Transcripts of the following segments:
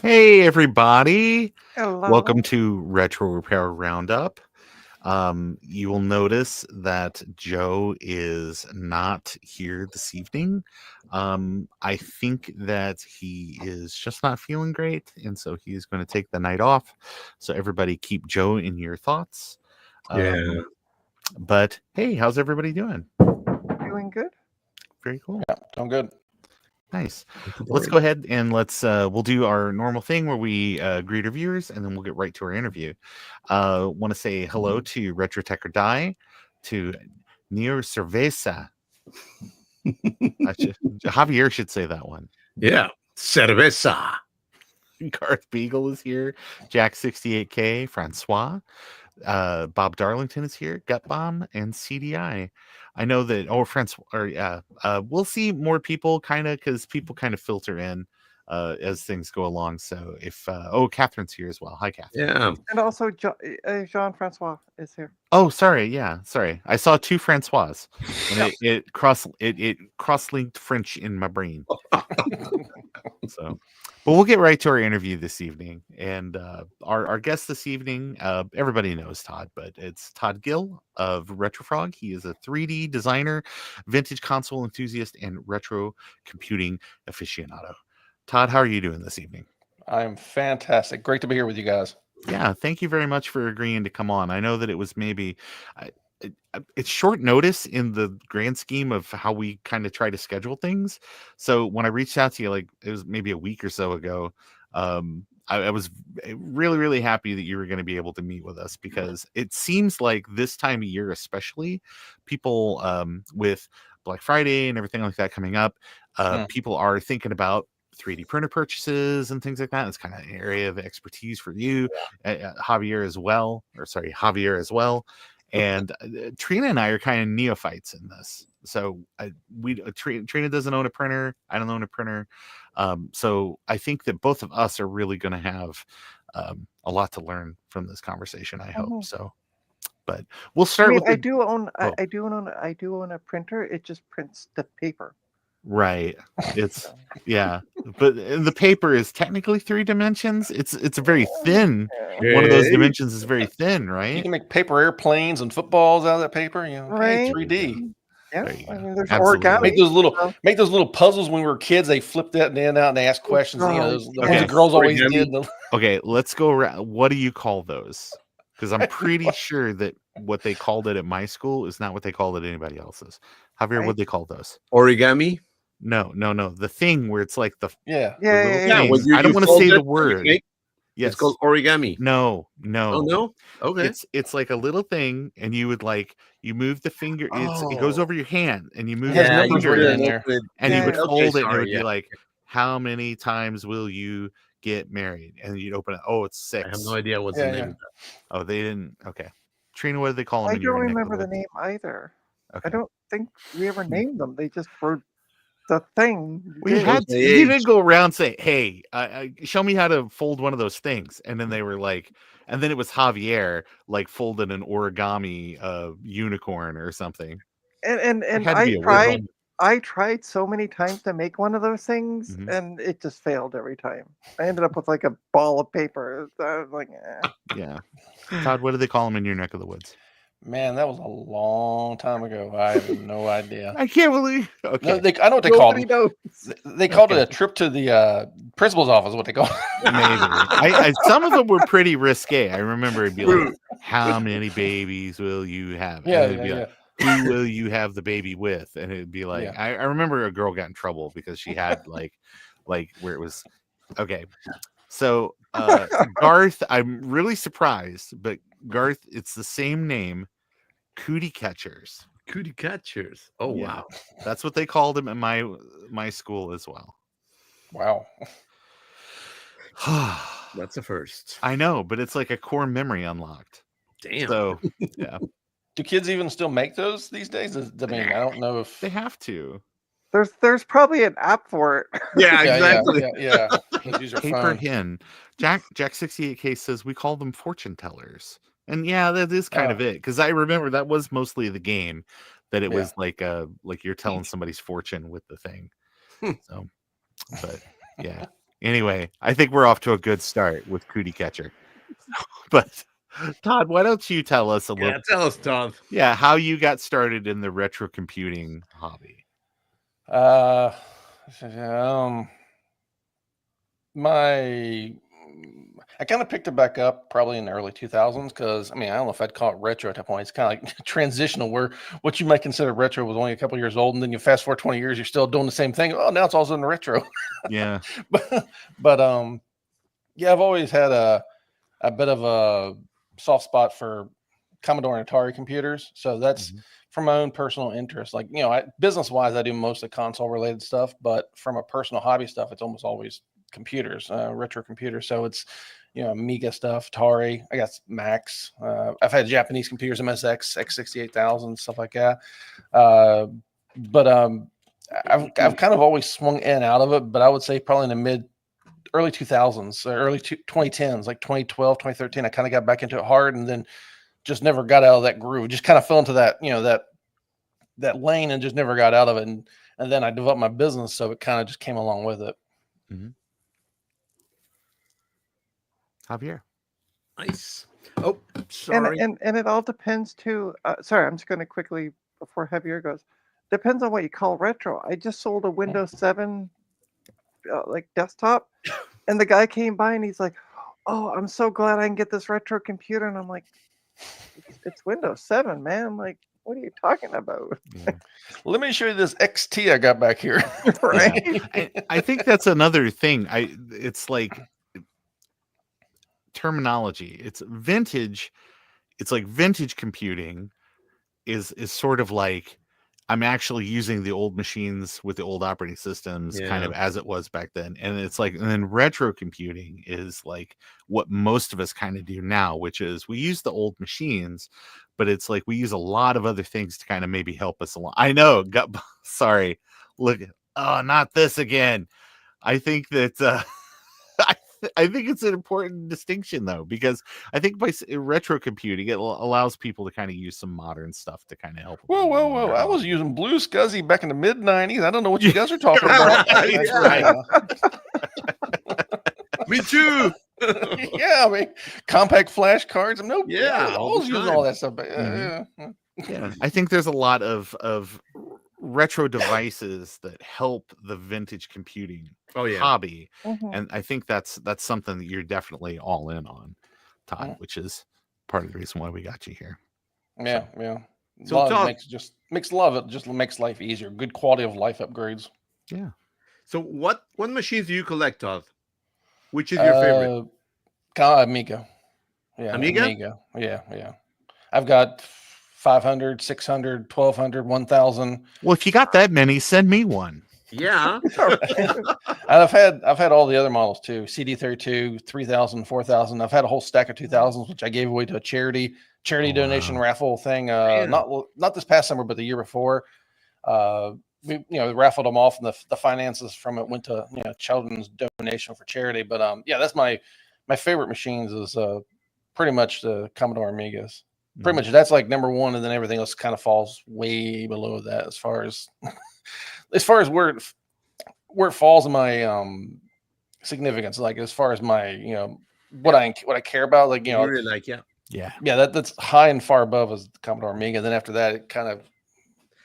Hey, everybody. Hello. Welcome to Retro Repair Roundup. You will notice that Joe is not here this evening. I think that he is just not feeling great, and so he's going to take the night off. So everybody keep Joe in your thoughts. But hey, how's everybody doing? Doing good. Very cool. Yeah, doing good. Nice. Let's go ahead and we'll do our normal thing where we greet our viewers, and then we'll get right to our interview. Want to say hello to Retro Tech or Die, to Neo Cerveza. Javier should say that one. Yeah, cerveza. Garth Beagle is here. Jack 68K, Francois. Bob Darlington is here. Gut Bomb and CDI. I know that we'll see more people because people kind of filter in as things go along. So if Catherine's here as well. Hi, Catherine. Yeah, and also Jean-Francois is here. Oh, sorry. Yeah, sorry. I saw two Francois, and it cross-linked French in my brain. So, but we'll get right to our interview this evening. And our guest this evening, everybody knows Todd, but it's Todd Gill of Retrofrog. He is a 3D designer, vintage console enthusiast, and retro computing aficionado. Todd, how are you doing this evening? I'm fantastic. Great to be here with you guys. Yeah, thank you very much for agreeing to come on. I know that it was maybe it's short notice in the grand scheme of how we kind of try to schedule things. So when I reached out to you, like it was maybe a week or so ago, I was really, really happy that you were going to be able to meet with us, because it seems like this time of year, especially, people with Black Friday and everything like that coming up, people are thinking about 3D printer purchases and things like that. It's kind of an area of expertise for you, Javier as well. And Trina and I are kind of neophytes in this. So Trina doesn't own a printer. I don't own a printer. So I think that both of us are really going to have a lot to learn from this conversation. I hope so. But we'll start with. I do own a printer. It just prints the paper. Right. It's but the paper is technically 3 dimensions. It's a very thin. One of those dimensions is very thin, right? You can make paper airplanes and footballs out of that paper, right? 3D. Yeah, I mean, there's origami. Make those little puzzles when we were kids. They flipped that and out and they asked questions. The girls always did. Okay, let's go around. What do you call those? Because I'm pretty sure that what they called it at my school is not what they called it at anybody else's. Javier, what they call those? Origami. No. The thing where it's like the yeah. I don't want to say the word. Yes, it's called origami. No. Oh no. Okay. It's like a little thing, and you would you move the finger. It goes over your hand, and you move the finger in there, and you would fold it, and it would be like, how many times will you get married? And you'd open it. Oh, it's 6. I have no idea what's the name of that. Oh, they didn't. Okay, Trina, what did they call them? I don't remember the name either. Okay. I don't think we ever named them. They just were the thing. You didn't go around and say, hey, show me how to fold one of those things. And then they were like, and then it was Javier folded an origami unicorn or something. And I tried so many times to make one of those things, and it just failed every time. I ended up with a ball of paper. I was like, Yeah. Todd, what do they call them in your neck of the woods? Man, that was a long time ago. I have no idea. I can't believe. Okay. No, I know what they called it. They called it a trip to the principal's office. What they call it? Maybe. Some of them were pretty risque. I remember it'd be like, "How many babies will you have?" Yeah. Who will you have the baby with? And it'd be like, I remember a girl got in trouble because she had like where it was. Okay, so Garth, I'm really surprised, but Garth, it's the same name. Cootie catchers. Oh wow, that's what they called him at my school as well. Wow. That's a first. I know, but it's like a core memory unlocked. Damn. So yeah. Do kids even still make those these days? I mean, I don't know if they have to. There's probably an app for it. Yeah, exactly. Yeah. Paper hen. Jack 68K says we call them fortune tellers. And yeah, that is kind of it, because I remember that was mostly the game, that it was like you're telling somebody's fortune with the thing. So, but yeah, Anyway, I think we're off to a good start with Cootie Catcher. But Todd, why don't you tell us a little? Yeah, tell us, Todd. Yeah, how you got started in the retro computing hobby. I kind of picked it back up probably in the early 2000s because I don't know if I'd call it retro at that point. It's kind of like transitional, where what you might consider retro was only a couple years old, and then you fast forward 20 years, you're still doing the same thing. Oh, now it's also in the retro. Yeah, but yeah, I've always had a bit of a soft spot for Commodore and Atari computers, so that's from my own personal interest. Like, business wise, I do most of the console related stuff, but from a personal hobby stuff, it's almost always computers, retro computers. So it's Amiga stuff, Atari. I got Macs. I've had Japanese computers, MSX, X68000, stuff like that. But I've kind of always swung in and out of it. But I would say probably in the early 2000s, early 2010s, like 2012, 2013, I kind of got back into it hard, and then just never got out of that groove. Just kind of fell into that that lane and just never got out of it. And then I developed my business, so it kind of just came along with it. Javier. Nice. Oh, sorry. And it all depends too. Sorry, I'm just going to quickly before Javier goes. Depends on what you call retro. I just sold a Windows 7 like desktop, and the guy came by and he's like, "Oh, I'm so glad I can get this retro computer." And I'm like, "It's Windows 7, man. Like, what are you talking about?" Yeah. Let me show you this XT I got back here. Right. Yeah. I think that's another thing. It's like terminology. It's vintage. It's like vintage computing is sort of like I'm actually using the old machines with the old operating systems kind of as it was back then. And it's like, and then retro computing is like what most of us kind of do now, which is we use the old machines, but it's like we use a lot of other things to kind of maybe help us along. I know, sorry, look, oh, not this again. I think that I think it's an important distinction, though, because I think by retro computing, it allows people to kind of use some modern stuff to kind of help. Whoa. I was using Blue SCSI back in the mid-90s. I don't know what you guys are talking about. That's right. Me too. Yeah, compact flash cards. I was using all that stuff. But, yeah, I think there's a lot of retro devices that help the vintage computing hobby, and I think that's something that you're definitely all in on, Todd, which is part of the reason why we got you here. Yeah. So love makes life easier. Good quality of life upgrades. Yeah. So what machines do you collect, Todd? Which is your favorite? Amiga. Yeah, Amiga. Yeah. I've got 500, 600, 1200, 1000. Well, if you got that many, send me one. Yeah. I've had all the other models too. CD32, 3000, 4000. I've had a whole stack of 2000s, which I gave away to a charity donation raffle thing. Not this past summer, but the year before. We raffled them off, and the finances from it went to children's donation for charity. But that's my favorite machines is pretty much the Commodore Amigas. Pretty much that's like number one, and then everything else kind of falls way below that as far as where it falls in my significance. Like as far as my what I care about, like really like that's high and far above as the Commodore Amiga. Then after that, it kind of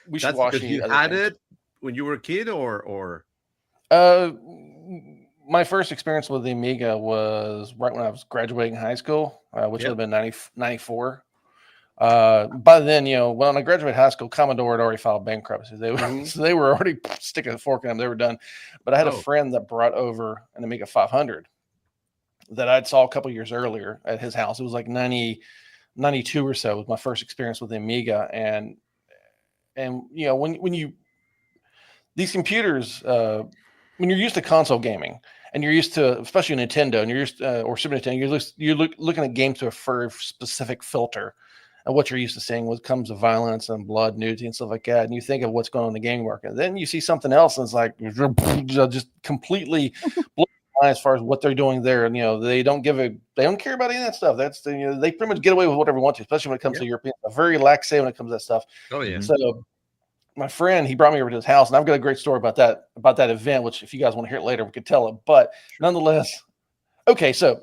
wishy-washy. You had it when you were a kid, or my first experience with the Amiga was right when I was graduating high school, which would have been 94. By then, when I graduated high school, Commodore had already filed bankruptcy. They were already sticking a fork in them. They were done. But I had a friend that brought over an Amiga 500 that I'd saw a couple years earlier at his house. It was like 92 or so was my first experience with the Amiga. And when you these computers, when you're used to console gaming and you're used to, especially Nintendo, and you're used or Super Nintendo, you're looking at games to a very specific filter. And what you're used to seeing when it comes to violence and blood, nudity, and stuff like that, and you think of what's going on in the gaming market. Then you see something else, and it's like just completely blows your mind as far as what they're doing there. And they don't care about any of that stuff. That's they pretty much get away with whatever they want to, especially when it comes to Europeans. They're very laxate when it comes to that stuff. Oh yeah. So my friend, he brought me over to his house, and I've got a great story about that event, which if you guys want to hear it later, we could tell it. But nonetheless, okay, so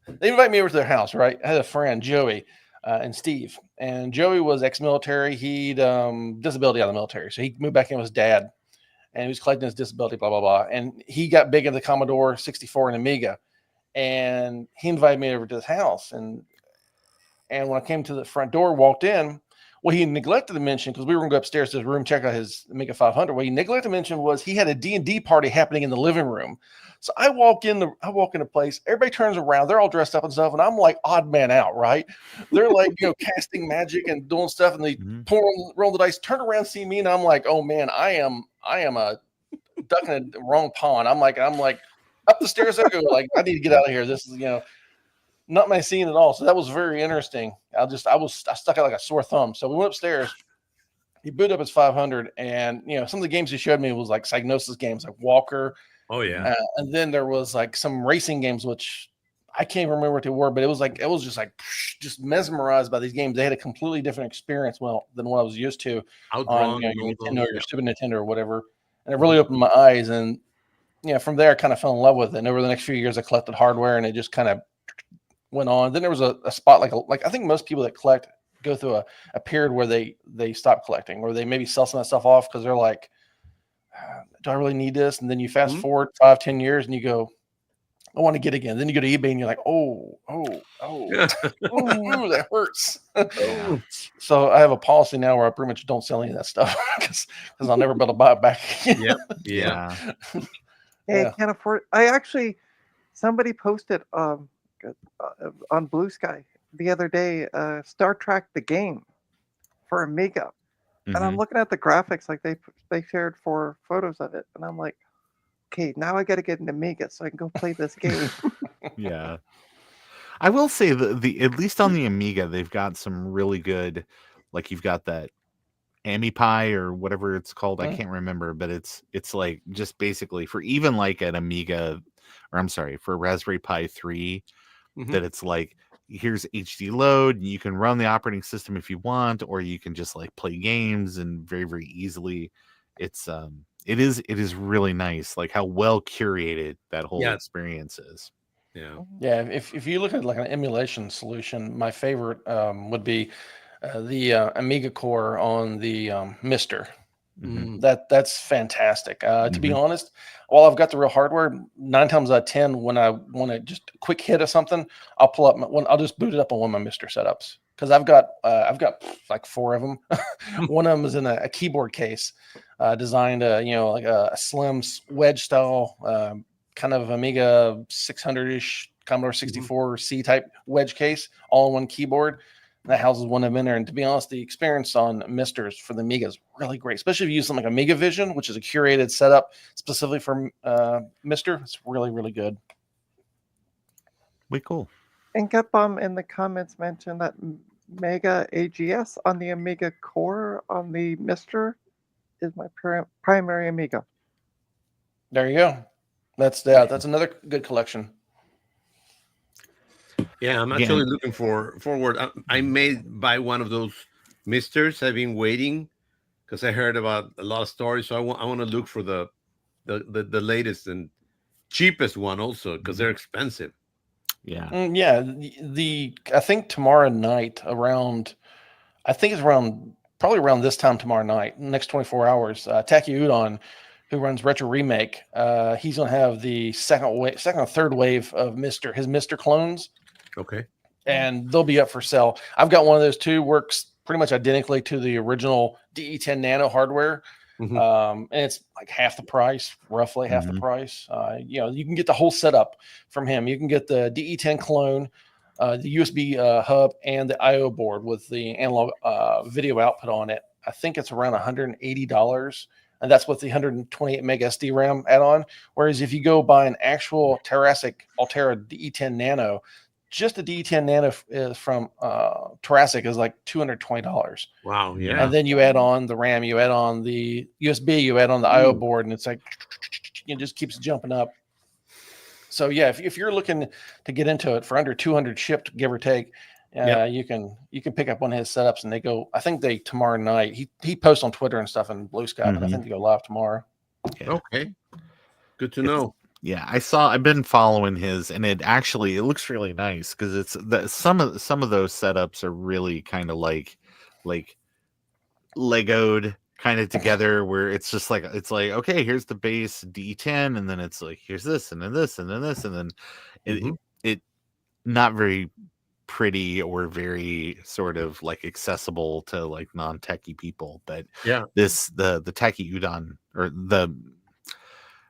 they invite me over to their house, right? I had a friend, Joey, and Steve. And Joey was ex-military. He'd disability out of the military. So he moved back in with his dad, and he was collecting his disability, blah, blah, blah. And he got big into Commodore 64 and Amiga. And he invited me over to his house. And when I came to the front door, walked in, what he neglected to mention, because we were going to go upstairs to his room, check out his Amiga 500. What he neglected to mention was he had a D&D party happening in the living room. So I walk into place, everybody turns around, they're all dressed up and stuff, and I'm like odd man out, right? They're like, casting magic and doing stuff, and they roll the dice, turn around, see me, and I'm like, oh man, I am a duck in the wrong pond. I'm like up the stairs, I go like, I need to get out of here. This is not my scene at all. So that was very interesting. I stuck out like a sore thumb. So we went upstairs. He booted up his 500, and some of the games he showed me was like Psygnosis games, like Walker. Oh yeah. And then there was like some racing games, which I can't remember what they were, but it was just mesmerized by these games. They had a completely different experience than what I was used to on your Nintendo or your Super Nintendo or whatever. And it really opened my eyes. And from there I kind of fell in love with it. And over the next few years I collected hardware, and it just kind of went on. Then there was a spot like I think most people that collect go through a period where they stop collecting, or they maybe sell some of that stuff off because they're like, do I really need this? And then you fast forward 5-10 years and you go, I want to get again. Then you go to eBay and you're like, oh, that hurts. So I have a policy now where I pretty much don't sell any of that stuff because I'll never be able to buy it back. Yeah. Hey, I can't afford. Somebody posted on Blue Sky the other day, Star Trek the game for Amiga. And I'm looking at the graphics, like they shared 4 photos of it, and I'm like, okay, now I got to get an Amiga so I can go play this game. Yeah, I will say the at least on the Amiga, they've got some really good, like you've got that AmiPi or whatever it's called. I can't remember, but it's like just basically for even like an Amiga, or I'm sorry, for Raspberry Pi 3, that it's like, here's HD load, and you can run the operating system if you want, or you can just like play games and very, very easily. It is really nice, like how well curated that whole experience is. Yeah. If you look at like an emulation solution, my favorite would be the Amiga core on the MiSTer. That's fantastic. To be honest, while I've got the real hardware, 9 times out of 10, when I want to just a quick hit of something, I'll pull up I'll just boot it up on one of my MiSTer setups, because I've got like 4 of them. One of them is in a keyboard case, designed like a slim wedge style, kind of Amiga 600-ish Commodore 64 C type wedge case, all in one keyboard. That houses one of them in there. And to be honest, the experience on MiSTers for the Amiga is really great, especially if you use something like Amiga Vision, which is a curated setup specifically for MiSTer. It's really, really good. Way cool. And Gutbomb in the comments mentioned that Mega AGS on the Amiga core on the MiSTer is my primary Amiga. There you go. That's another good collection. Yeah, I'm actually looking forward. I may buy one of those MiSTers. I've been waiting because I heard about a lot of stories. So I want to look for the latest and cheapest one also, because they're expensive. Yeah. I think tomorrow night probably around this time tomorrow night, next 24 hours, Taki Udon, who runs Retro Remake, he's going to have the second or third wave of MiSTer, his MiSTer clones. Okay. And they'll be up for sale. I've got one of those too, works pretty much identically to the original DE10 Nano hardware. And it's like half the price, roughly half the price. You can get the whole setup from him. You can get the DE10 clone, the USB hub, and the IO board with the analog video output on it. I think it's around $180. And that's with the 128 meg SD RAM add-on. Whereas if you go buy an actual Altera DE10 Nano, just the DE10 Nano is from Thoracic is like $220. Wow, yeah. And then you add on the RAM, you add on the USB, you add on the IO board, and it's like it just keeps jumping up. So yeah, if you're looking to get into it for under 200 shipped, give or take, Yep. You can pick up one of his setups, and they go. I think they tomorrow night. He posts on Twitter and stuff and Blue Sky, but I think they go live tomorrow. Yeah. Okay. Good to know. Yeah, I've been following his, and it looks really nice because it's some of those setups are really kind of like Legoed kind of together, where it's just like okay, here's the base D10, and then it's like here's this, and then this, and then this, and then it not very pretty or very sort of like accessible to like non-techie people, but Yeah. the Taki Udon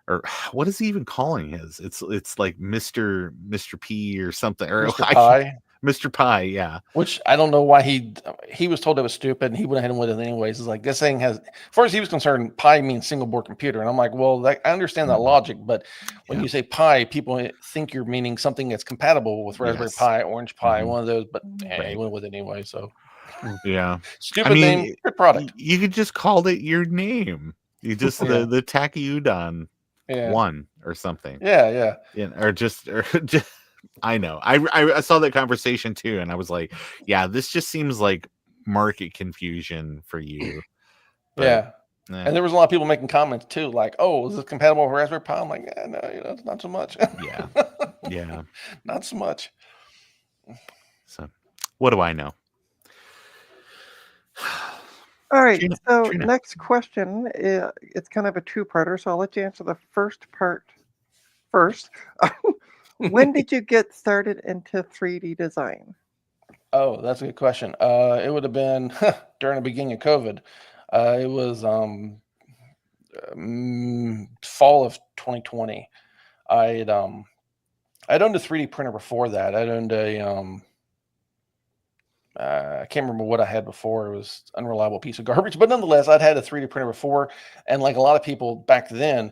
or what is he even calling his? It's like Mr. P or something, or Mr. Pie. Mr. Pie, yeah. Which I don't know why he was told it was stupid, and he went ahead and with it anyways. It's like this thing has, as far as he was concerned, Pi means single board computer, and I'm like, well, I understand that logic, but when you say Pi, people think you're meaning something that's compatible with Raspberry Pi, Orange Pi, one of those. But he went with it anyway. So yeah, stupid name, good product. You could just call it your name. You just the Taki Udon. One or something, or just I know I saw that conversation too, and I was like, yeah, this just seems like market confusion for you. But, and there was a lot of people making comments too, like, oh, is this compatible with Raspberry Pi? I'm like, no, not so much. yeah Not so much. So what do I know? All right, so next question, it's kind of a two-parter, so I'll let you answer the first part first. When did you get started into 3D design? Oh, that's a good question. It would have been during the beginning of COVID. It was fall of 2020. I'd owned a 3D printer before that. I'd owned a I can't remember what I had before. It was an unreliable piece of garbage, but nonetheless, I'd had a 3D printer before. And like a lot of people back then,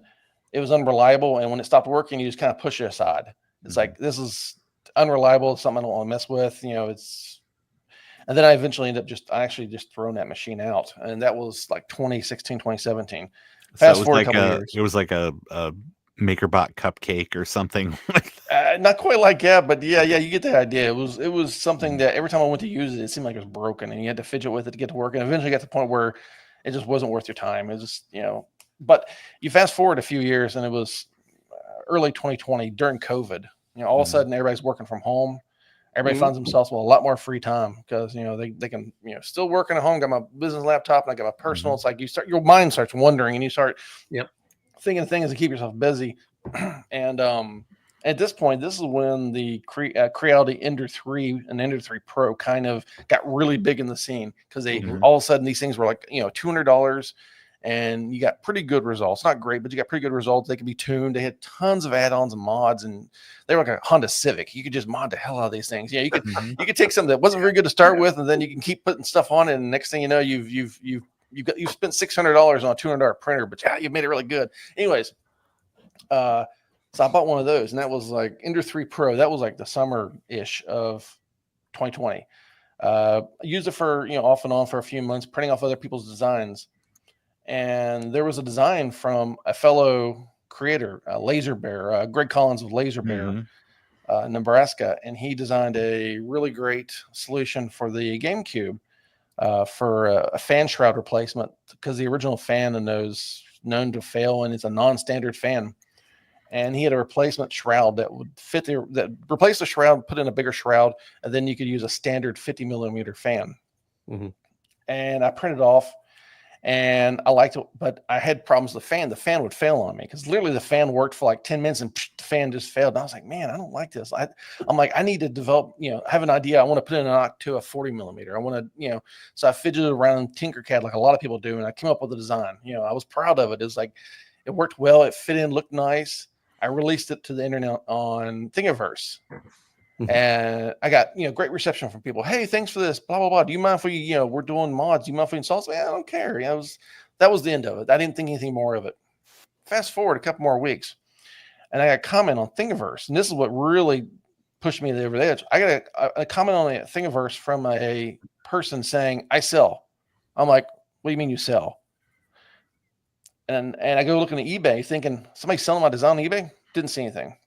it was unreliable. And when it stopped working, you just kind of push it aside. It's like, this is unreliable. It's something I don't want to mess with. And then I eventually ended up actually just throwing that machine out. And that was like 2016, 2017. Fast forward a couple years. It was like a MakerBot cupcake or something like that. Not quite like that, but yeah, you get the idea. It was something that every time I went to use it, it seemed like it was broken, and you had to fidget with it to get to work. And eventually got to the point where it just wasn't worth your time. It just, but you fast forward a few years, and it was early 2020 during COVID. All of a sudden everybody's working from home. Everybody finds themselves with a lot more free time because they can still working at home. Got my business laptop and I got my personal. It's like your mind starts wandering and you start thinking of things to keep yourself busy. And at this point, this is when the Creality Ender 3 and Ender 3 Pro kind of got really big in the scene because they all of a sudden these things were like $200. And you got pretty good results. Not great, but you got pretty good results. They could be tuned. They had tons of add-ons and mods, and they were like a Honda Civic. You could just mod the hell out of these things. You could you could take something that wasn't very good to start with, and then you can keep putting stuff on it. And next thing you know, you've spent $600 on a $200 printer, but you made it really good. Anyways, so I bought one of those, and that was like Ender 3 Pro. That was like the summer-ish of 2020. I used it for off and on for a few months, printing off other people's designs. And there was a design from a fellow creator, Laser Bear, Greg Collins of Laser Bear, Nebraska, and he designed a really great solution for the GameCube for a fan shroud replacement because the original fan in those known to fail, and it's a non-standard fan. And he had a replacement shroud that would fit that replaced the shroud, put in a bigger shroud, and then you could use a standard 50 millimeter fan. And I printed off. And I liked it, but I had problems with the fan. The fan would fail on me because literally the fan worked for like 10 minutes and the fan just failed. And I was like, man, I don't like this. I'm like, I need to develop, have an idea. I want to put in to a 40 millimeter. I want to, so I fidgeted around Tinkercad like a lot of people do. And I came up with a design. I was proud of it. It was like, it worked well. It fit in, looked nice. I released it to the internet on Thingiverse. And I got, great reception from people. Hey, thanks for this, blah, blah, blah. Do you mind if we, we're doing mods? Do you mind if we install something? I don't care. That was the end of it. I didn't think anything more of it. Fast forward a couple more weeks, and I got a comment on Thingiverse. And this is what really pushed me over the edge. I got a comment on the Thingiverse from a person saying, I sell. I'm like, what do you mean you sell? And I go looking at eBay thinking, somebody's selling my design on eBay? Didn't see anything.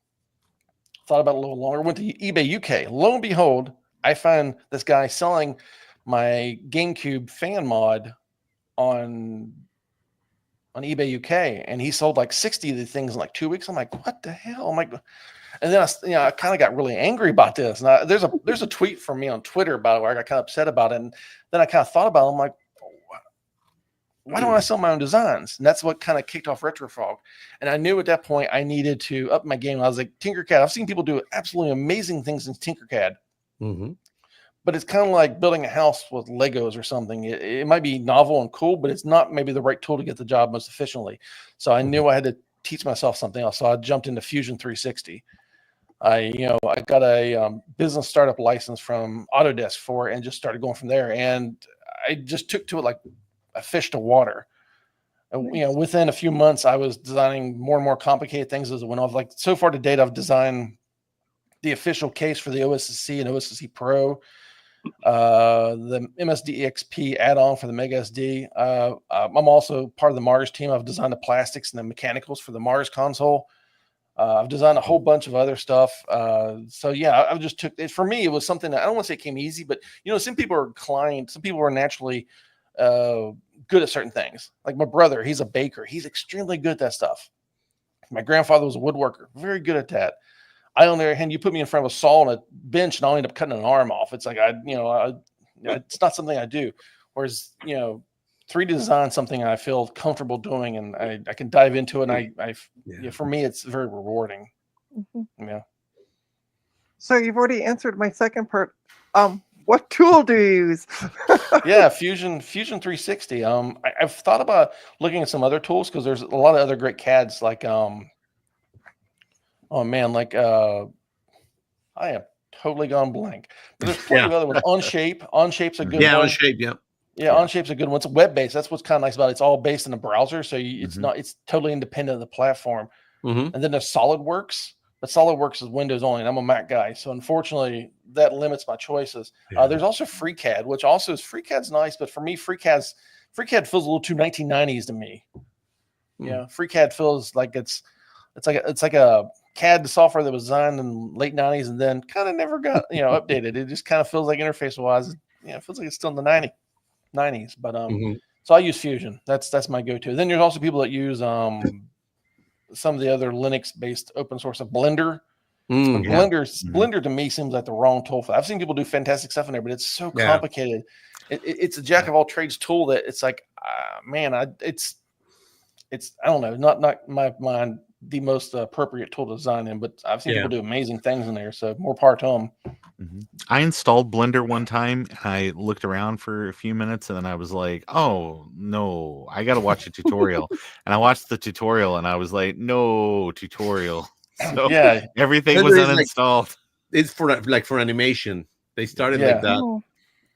Thought about it a little longer, went to eBay UK. Lo and behold, I find this guy selling my GameCube fan mod on eBay UK, and he sold like 60 of the things in like 2 weeks. I'm like, what the hell? I'm like, and then I kind of got really angry about this. And there's a tweet from me on Twitter about it where I got kind of upset about it. And then I kind of thought about it. I'm like, why don't I sell my own designs? And that's what kind of kicked off Retrofrog. And I knew at that point I needed to up my game. I was like, Tinkercad. I've seen people do absolutely amazing things in Tinkercad. Mm-hmm. But it's kind of like building a house with Legos or something. It might be novel and cool, but it's not maybe the right tool to get the job most efficiently. So I knew I had to teach myself something else. So I jumped into Fusion 360. I got a business startup license from Autodesk for it and just started going from there. And I just took to it like a fish to water. And, within a few months, I was designing more and more complicated things as it went off. Like so far to date, I've designed the official case for the OSSC and OSSC Pro. The MSD EXP add-on for the Mega SD. I'm also part of the Mars team. I've designed the plastics and the mechanicals for the Mars console. I've designed a whole bunch of other stuff. So yeah, I just took it. For me, it was something that I don't want to say it came easy, but some people are inclined, some people are naturally good at certain things. Like my brother, he's a baker. He's extremely good at that stuff. My grandfather was a woodworker, very good at that. I, on the other hand, you put me in front of a saw and a bench and I'll end up cutting an arm off. It's like, it's not something I do. Whereas, 3D design, something I feel comfortable doing and I can dive into it. And for me, it's very rewarding. Mm-hmm. Yeah. So you've already answered my second part. What tool do you use? Yeah, Fusion 360. I've thought about looking at some other tools because there's a lot of other great CADs like oh man, like I have totally gone blank. But there's plenty of other ones. Onshape's a good one. Onshape, yeah. Yeah, Onshape's a good one. It's web-based. That's what's kind of nice about it. It's all based in a browser, so it's totally independent of the platform. Mm-hmm. And then there's SolidWorks, but SolidWorks is Windows only, and I'm a Mac guy, so unfortunately that limits my choices. Yeah. There's also FreeCAD, which also is FreeCAD's nice, but for me, FreeCAD feels a little too 1990s to me. Yeah, FreeCAD feels like it's like a CAD software that was designed in late 90s and then kind of never got updated. It just kind of feels like interface wise, it feels like it's still in the 90s. But so I use Fusion. That's my go-to. Then there's also people that use some of the other Linux based open source of Blender. Blender to me seems like the wrong tool for that. I've seen people do fantastic stuff in there, but it's so complicated. It's a jack of all trades tool that it's like it's I don't know, not my mind the most appropriate tool to design in, but I've seen people do amazing things in there. So more power to them. Mm-hmm. I installed Blender one time and I looked around for a few minutes and then I was like, oh no, I got to watch a tutorial. And I watched the tutorial and I was like, no tutorial. So everything was uninstalled. It's for animation. They started like that.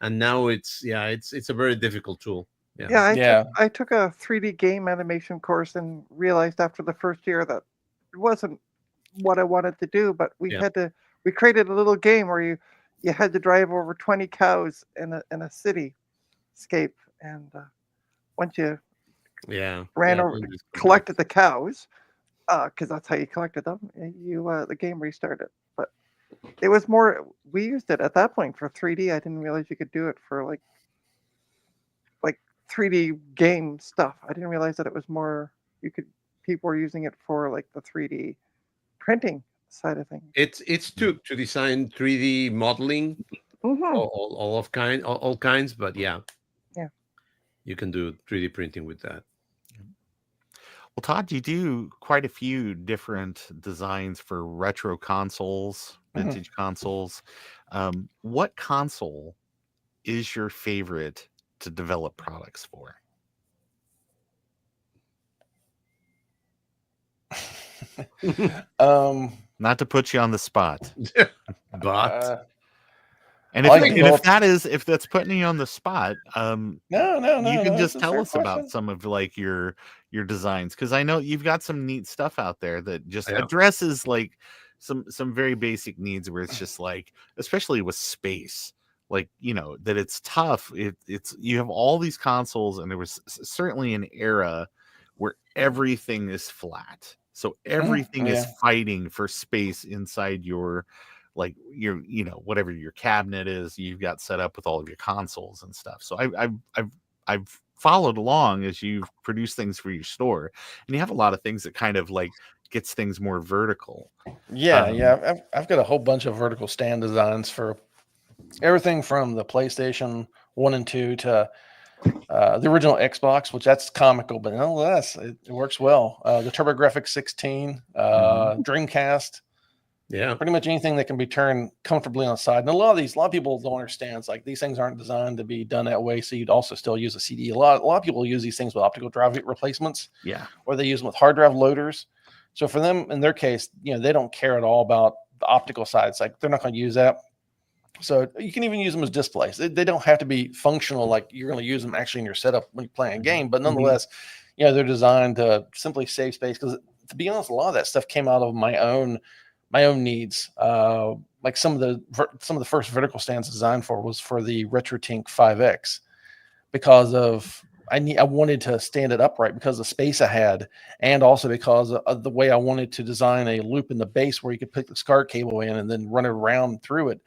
And now it's a very difficult tool. I took a 3D game animation course and realized after the first year that it wasn't what I wanted to do, but we created a little game where you had to drive over 20 cows in a cityscape, and once you ran over, collected the cows, because that's how you collected them, the game restarted. But it was more, we used it at that point for 3D. I didn't realize you could do it for like 3D game stuff. I didn't realize that it was more people were using it for like the 3D printing side of things. It's to design 3D modeling, all kinds, but you can do 3D printing with that. Well, Todd, you do quite a few different designs for retro consoles, vintage consoles. What console is your favorite to develop products for? Not to put you on the spot, but and if that's putting you on the spot, no, you can just tell us about some of like your designs, because I know you've got some neat stuff out there that just addresses like some very basic needs where it's just like, especially with space, like that it's tough. It's you have all these consoles, and there was certainly an era where everything is flat, so everything is fighting for space inside your like your, you know, whatever your cabinet is, you've got set up with all of your consoles and stuff. So I've followed along as you've produced things for your store, and you have a lot of things that kind of like gets things more vertical. Yeah. I've got a whole bunch of vertical stand designs for everything from the PlayStation 1 and 2 to the original Xbox, which that's comical, but nonetheless, it works well. The TurboGrafx 16, Dreamcast, Yeah. pretty much anything that can be turned comfortably on the side. And a lot of people don't understand. It's like these things aren't designed to be done that way. So you'd also still use a CD. A lot of people use these things with optical drive replacements. Yeah. Or they use them with hard drive loaders. So for them, in their case, you know, they don't care at all about the optical side. It's like they're not going to use that. So you can even use them as displays. They don't have to be functional, like you're going to use them actually in your setup when you're playing a game. But nonetheless, you know, they're designed to simply save space. Because to be honest, a lot of that stuff came out of my own needs. Like some of the first vertical stands designed was for the RetroTink 5X, because of I wanted to stand it upright because of the space I had, and also because of the way I wanted to design a loop in the base where you could put the SCART cable in and then run it around through it.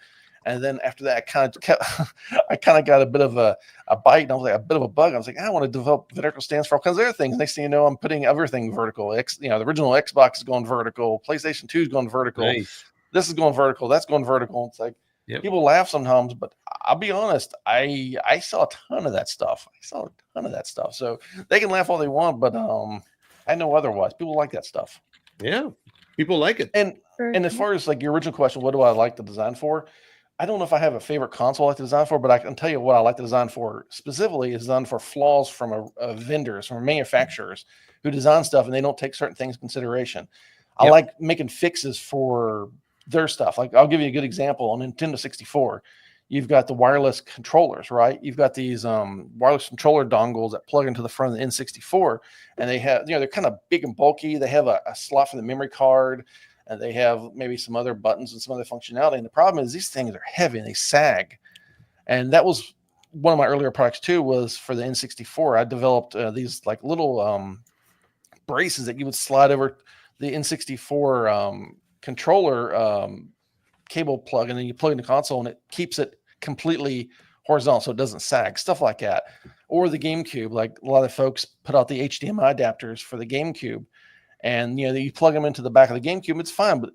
And then after that, I kind of got a bit of a bite, and I was like a bit of a bug. I was like, I want to develop vertical stands for all kinds of other things. Next thing you know, I'm putting everything vertical. The original Xbox is going vertical. PlayStation 2 is going vertical. Nice. This is going vertical. That's going vertical. It's like people laugh sometimes, but I'll be honest. I saw a ton of that stuff. So they can laugh all they want, but I know otherwise. People like that stuff. Yeah, people like it. And as far as like your original question, what do I like the design for? I don't know if I have a favorite console I like to design for, but I can tell you what I like to design for specifically is designed for flaws from vendors, from manufacturers who design stuff and they don't take certain things into consideration. I like making fixes for their stuff. Like I'll give you a good example. On Nintendo 64, you've got the wireless controllers, right? You've got these wireless controller dongles that plug into the front of the N64, and they have, they're kind of big and bulky. They have a slot for the memory card, and they have maybe some other buttons and some other functionality. And the problem is these things are heavy and they sag. And that was one of my earlier products too, was for the N64. I developed these like little braces that you would slide over the N64 controller cable plug, and then you plug in the console and it keeps it completely horizontal so it doesn't sag, stuff like that. Or the GameCube, like a lot of folks put out the HDMI adapters for the GameCube. And, you plug them into the back of the GameCube, it's fine. But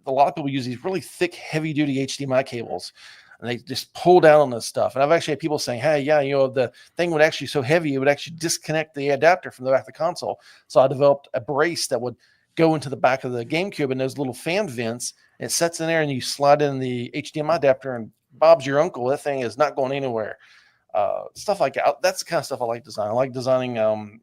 a lot of people use these really thick, heavy-duty HDMI cables, and they just pull down on this stuff. And I've actually had people saying, hey, the thing would actually so heavy, it would actually disconnect the adapter from the back of the console. So I developed a brace that would go into the back of the GameCube and those little fan vents. It sets in there, and you slide in the HDMI adapter, and Bob's your uncle. That thing is not going anywhere. Stuff like that. That's the kind of stuff I like designing. I like designing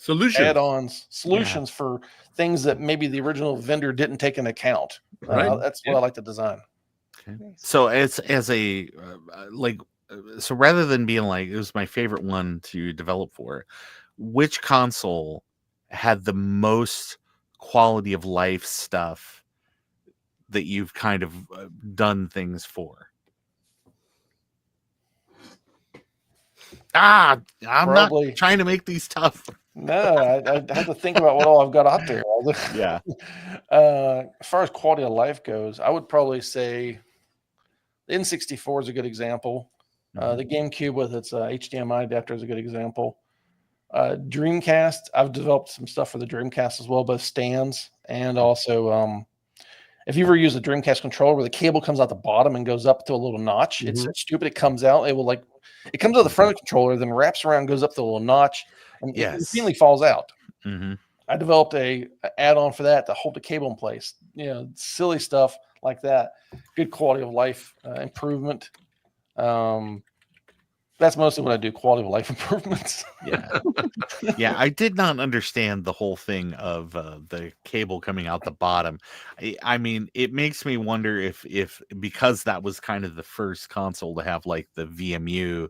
solutions, add-ons, solutions for things that maybe the original vendor didn't take into account. That's what I like to design. Okay. So so rather than being like, it was my favorite one to develop for, which console had the most quality of life stuff that you've kind of done things for? I'm probably not trying to make these tough. No, I have to think about what all I've got out there. Yeah. As far as quality of life goes, I would probably say the N64 is a good example. The GameCube with its HDMI adapter is a good example. Dreamcast, I've developed some stuff for the Dreamcast as well, both stands and also if you ever use a Dreamcast controller where the cable comes out the bottom and goes up to a little notch, it's so stupid. It comes out. It comes out the front of the controller, then wraps around, goes up the little notch, and it finally falls out. I developed a add-on for that to hold the cable in place. Silly stuff like that. Good quality of life improvement. That's mostly what I do, quality of life improvements. Yeah, I did not understand the whole thing of the cable coming out the bottom. I mean, it makes me wonder if because that was kind of the first console to have like the VMU,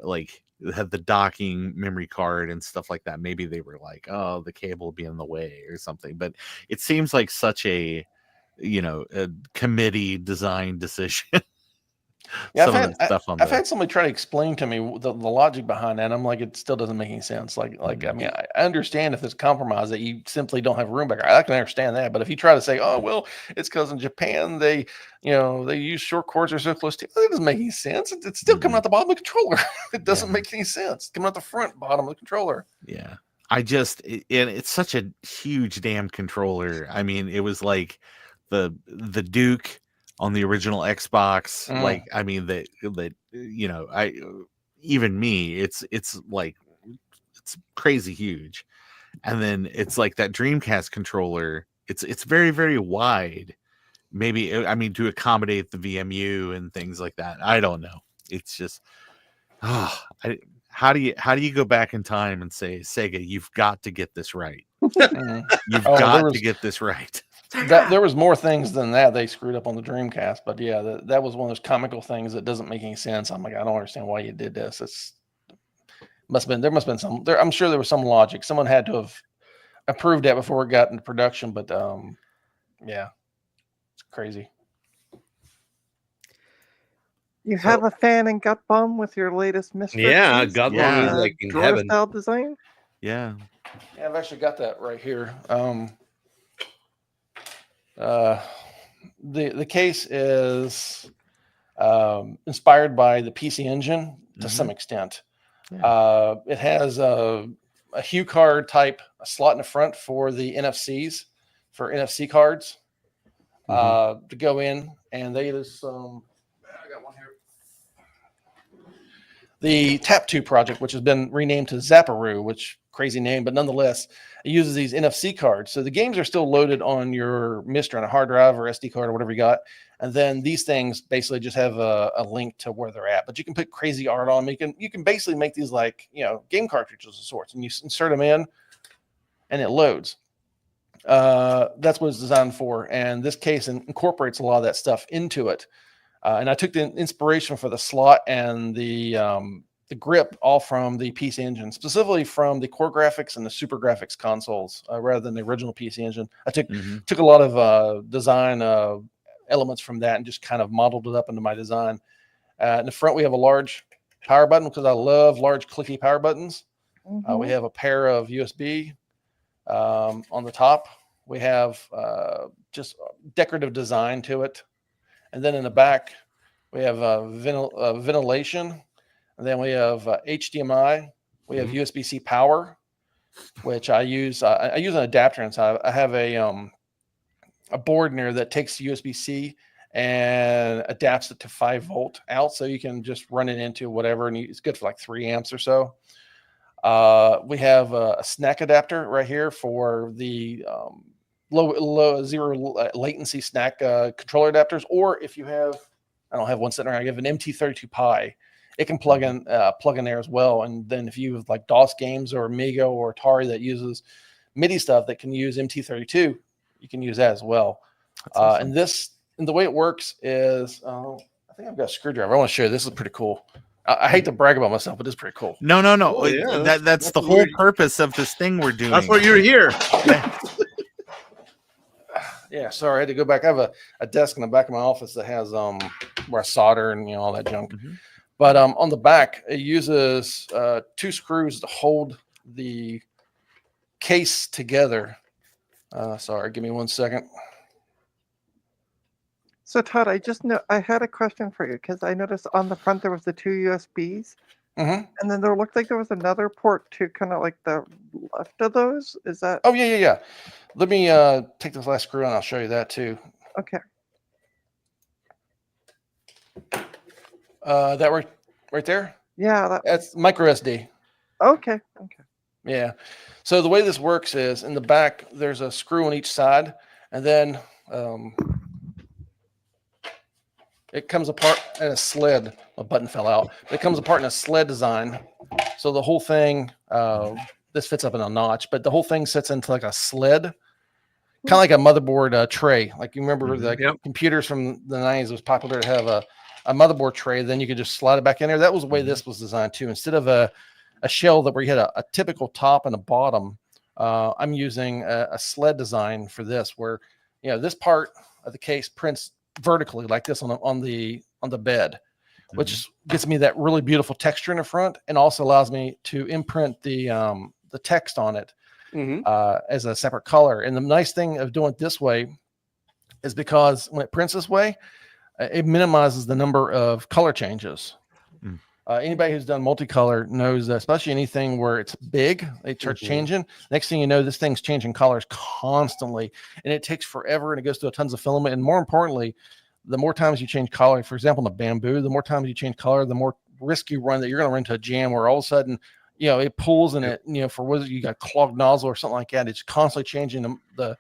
like had the docking memory card and stuff like that. Maybe they were like, oh, the cable will be in the way or something. But it seems like such a committee design decision. Yeah, some of the stuff on I've there. had somebody try to explain to me the logic behind that. And I'm like, it still doesn't make any sense. I mean, I understand if it's compromise that you simply don't have room back there. I can understand that. But if you try to say, oh, well, it's because in Japan they use short cords or so close to it, doesn't make any sense. It's still coming out the bottom of the controller. It doesn't make any sense. It's coming out the front bottom of the controller. Yeah. And it's such a huge damn controller. I mean, it was like the Duke on the original Xbox. Like, I mean, even me, it's like, it's crazy huge. And then it's like that Dreamcast controller. It's very, very wide. Maybe, I mean, to accommodate the VMU and things like that. I don't know. It's just, how do you go back in time and say, Sega, you've got to get this right. You've got to get this right. There was more things than that they screwed up on the Dreamcast, but yeah, that was one of those comical things that doesn't make any sense. I'm like, I don't understand why you did this. There must have been some there. I'm sure there was some logic. Someone had to have approved that before it got into production, but yeah, it's crazy. You have a fan in Gut Bomb with your latest MiSTer? Yeah, Gut Bomb is like in drawer heaven. style design. Yeah. Yeah, I've actually got that right here. The case is inspired by the PC Engine to some extent. Yeah. It has a hue card type, a slot in the front for the NFCs, for NFC cards to go in, and they just I got one here. The Tap2 project, which has been renamed to Zapparoo, which crazy name, but nonetheless, it uses these NFC cards. So the games are still loaded on your MiSTer on a hard drive or SD card or whatever you got. And then these things basically just have a link to where they're at. But you can put crazy art on them. You can basically make these like, game cartridges of sorts. And you insert them in and it loads. That's what it's designed for. And this case incorporates a lot of that stuff into it. And I took the inspiration for the slot and the grip all from the PC Engine, specifically from the Core Graphics and the Super Graphics consoles, rather than the original PC Engine. I took a lot of design elements from that and just kind of modeled it up into my design. In the front, we have a large power button because I love large clicky power buttons. We have a pair of USB on the top. We have just decorative design to it. And then in the back, we have ventilation. And then we have HDMI. We have USB-C power, which I use. I use an adapter inside. I have a board in there that takes USB-C and adapts it to 5-volt out, so you can just run it into whatever, and it's good for like 3 amps or so. We have a snack adapter right here for the low zero latency snack controller adapters, or if you have, I don't have one sitting around, I have an MT32 Pi. It can plug in there as well. And then if you have like DOS games or Amiga or Atari that uses MIDI stuff that can use MT32, you can use that as well. Awesome. And the way it works is, I think I've got a screwdriver. I want to show you. This is pretty cool. I hate to brag about myself, but it's pretty cool. No. Oh, yeah. That's the whole purpose of this thing we're doing. That's why you're here. Yeah, sorry, I had to go back. I have a desk in the back of my office that has where I solder and all that junk. But on the back, it uses 2 screws to hold the case together. Sorry, give me 1 second. So Todd, I had a question for you because I noticed on the front there was the 2 USBs, and then there looked like there was another port to kind of like the left of those. Is that? Oh yeah. Let me take this last screw and I'll show you that too. Okay. That right there? Yeah, that's micro SD. Okay. Yeah. So the way this works is in the back, there's a screw on each side, and then it comes apart in a sled. A button fell out. It comes apart in a sled design. So the whole thing, this fits up in a notch, but the whole thing sits into like a sled, kind of like a motherboard tray. Like you remember the computers from the 90s, it was popular to have a motherboard tray. Then you could just slide it back in there. That was the way this was designed too. Instead of a shell that where you had a typical top and a bottom, I'm using a sled design for this, where this part of the case prints vertically like this on the bed, which gets me that really beautiful texture in the front, and also allows me to imprint the text on it as a separate color. And the nice thing of doing it this way is because when it prints this way, it minimizes the number of color changes. Anybody who's done multicolor knows that, especially anything where it's big, it starts changing. Next thing you know, this thing's changing colors constantly, and it takes forever, and it goes through tons of filament. And more importantly, the more times you change color, for example, in the bamboo, the more times you change color, the more risk you run that you're going to run into a jam where all of a sudden, it pulls in it, for whether you got clogged nozzle or something like that. It's constantly changing the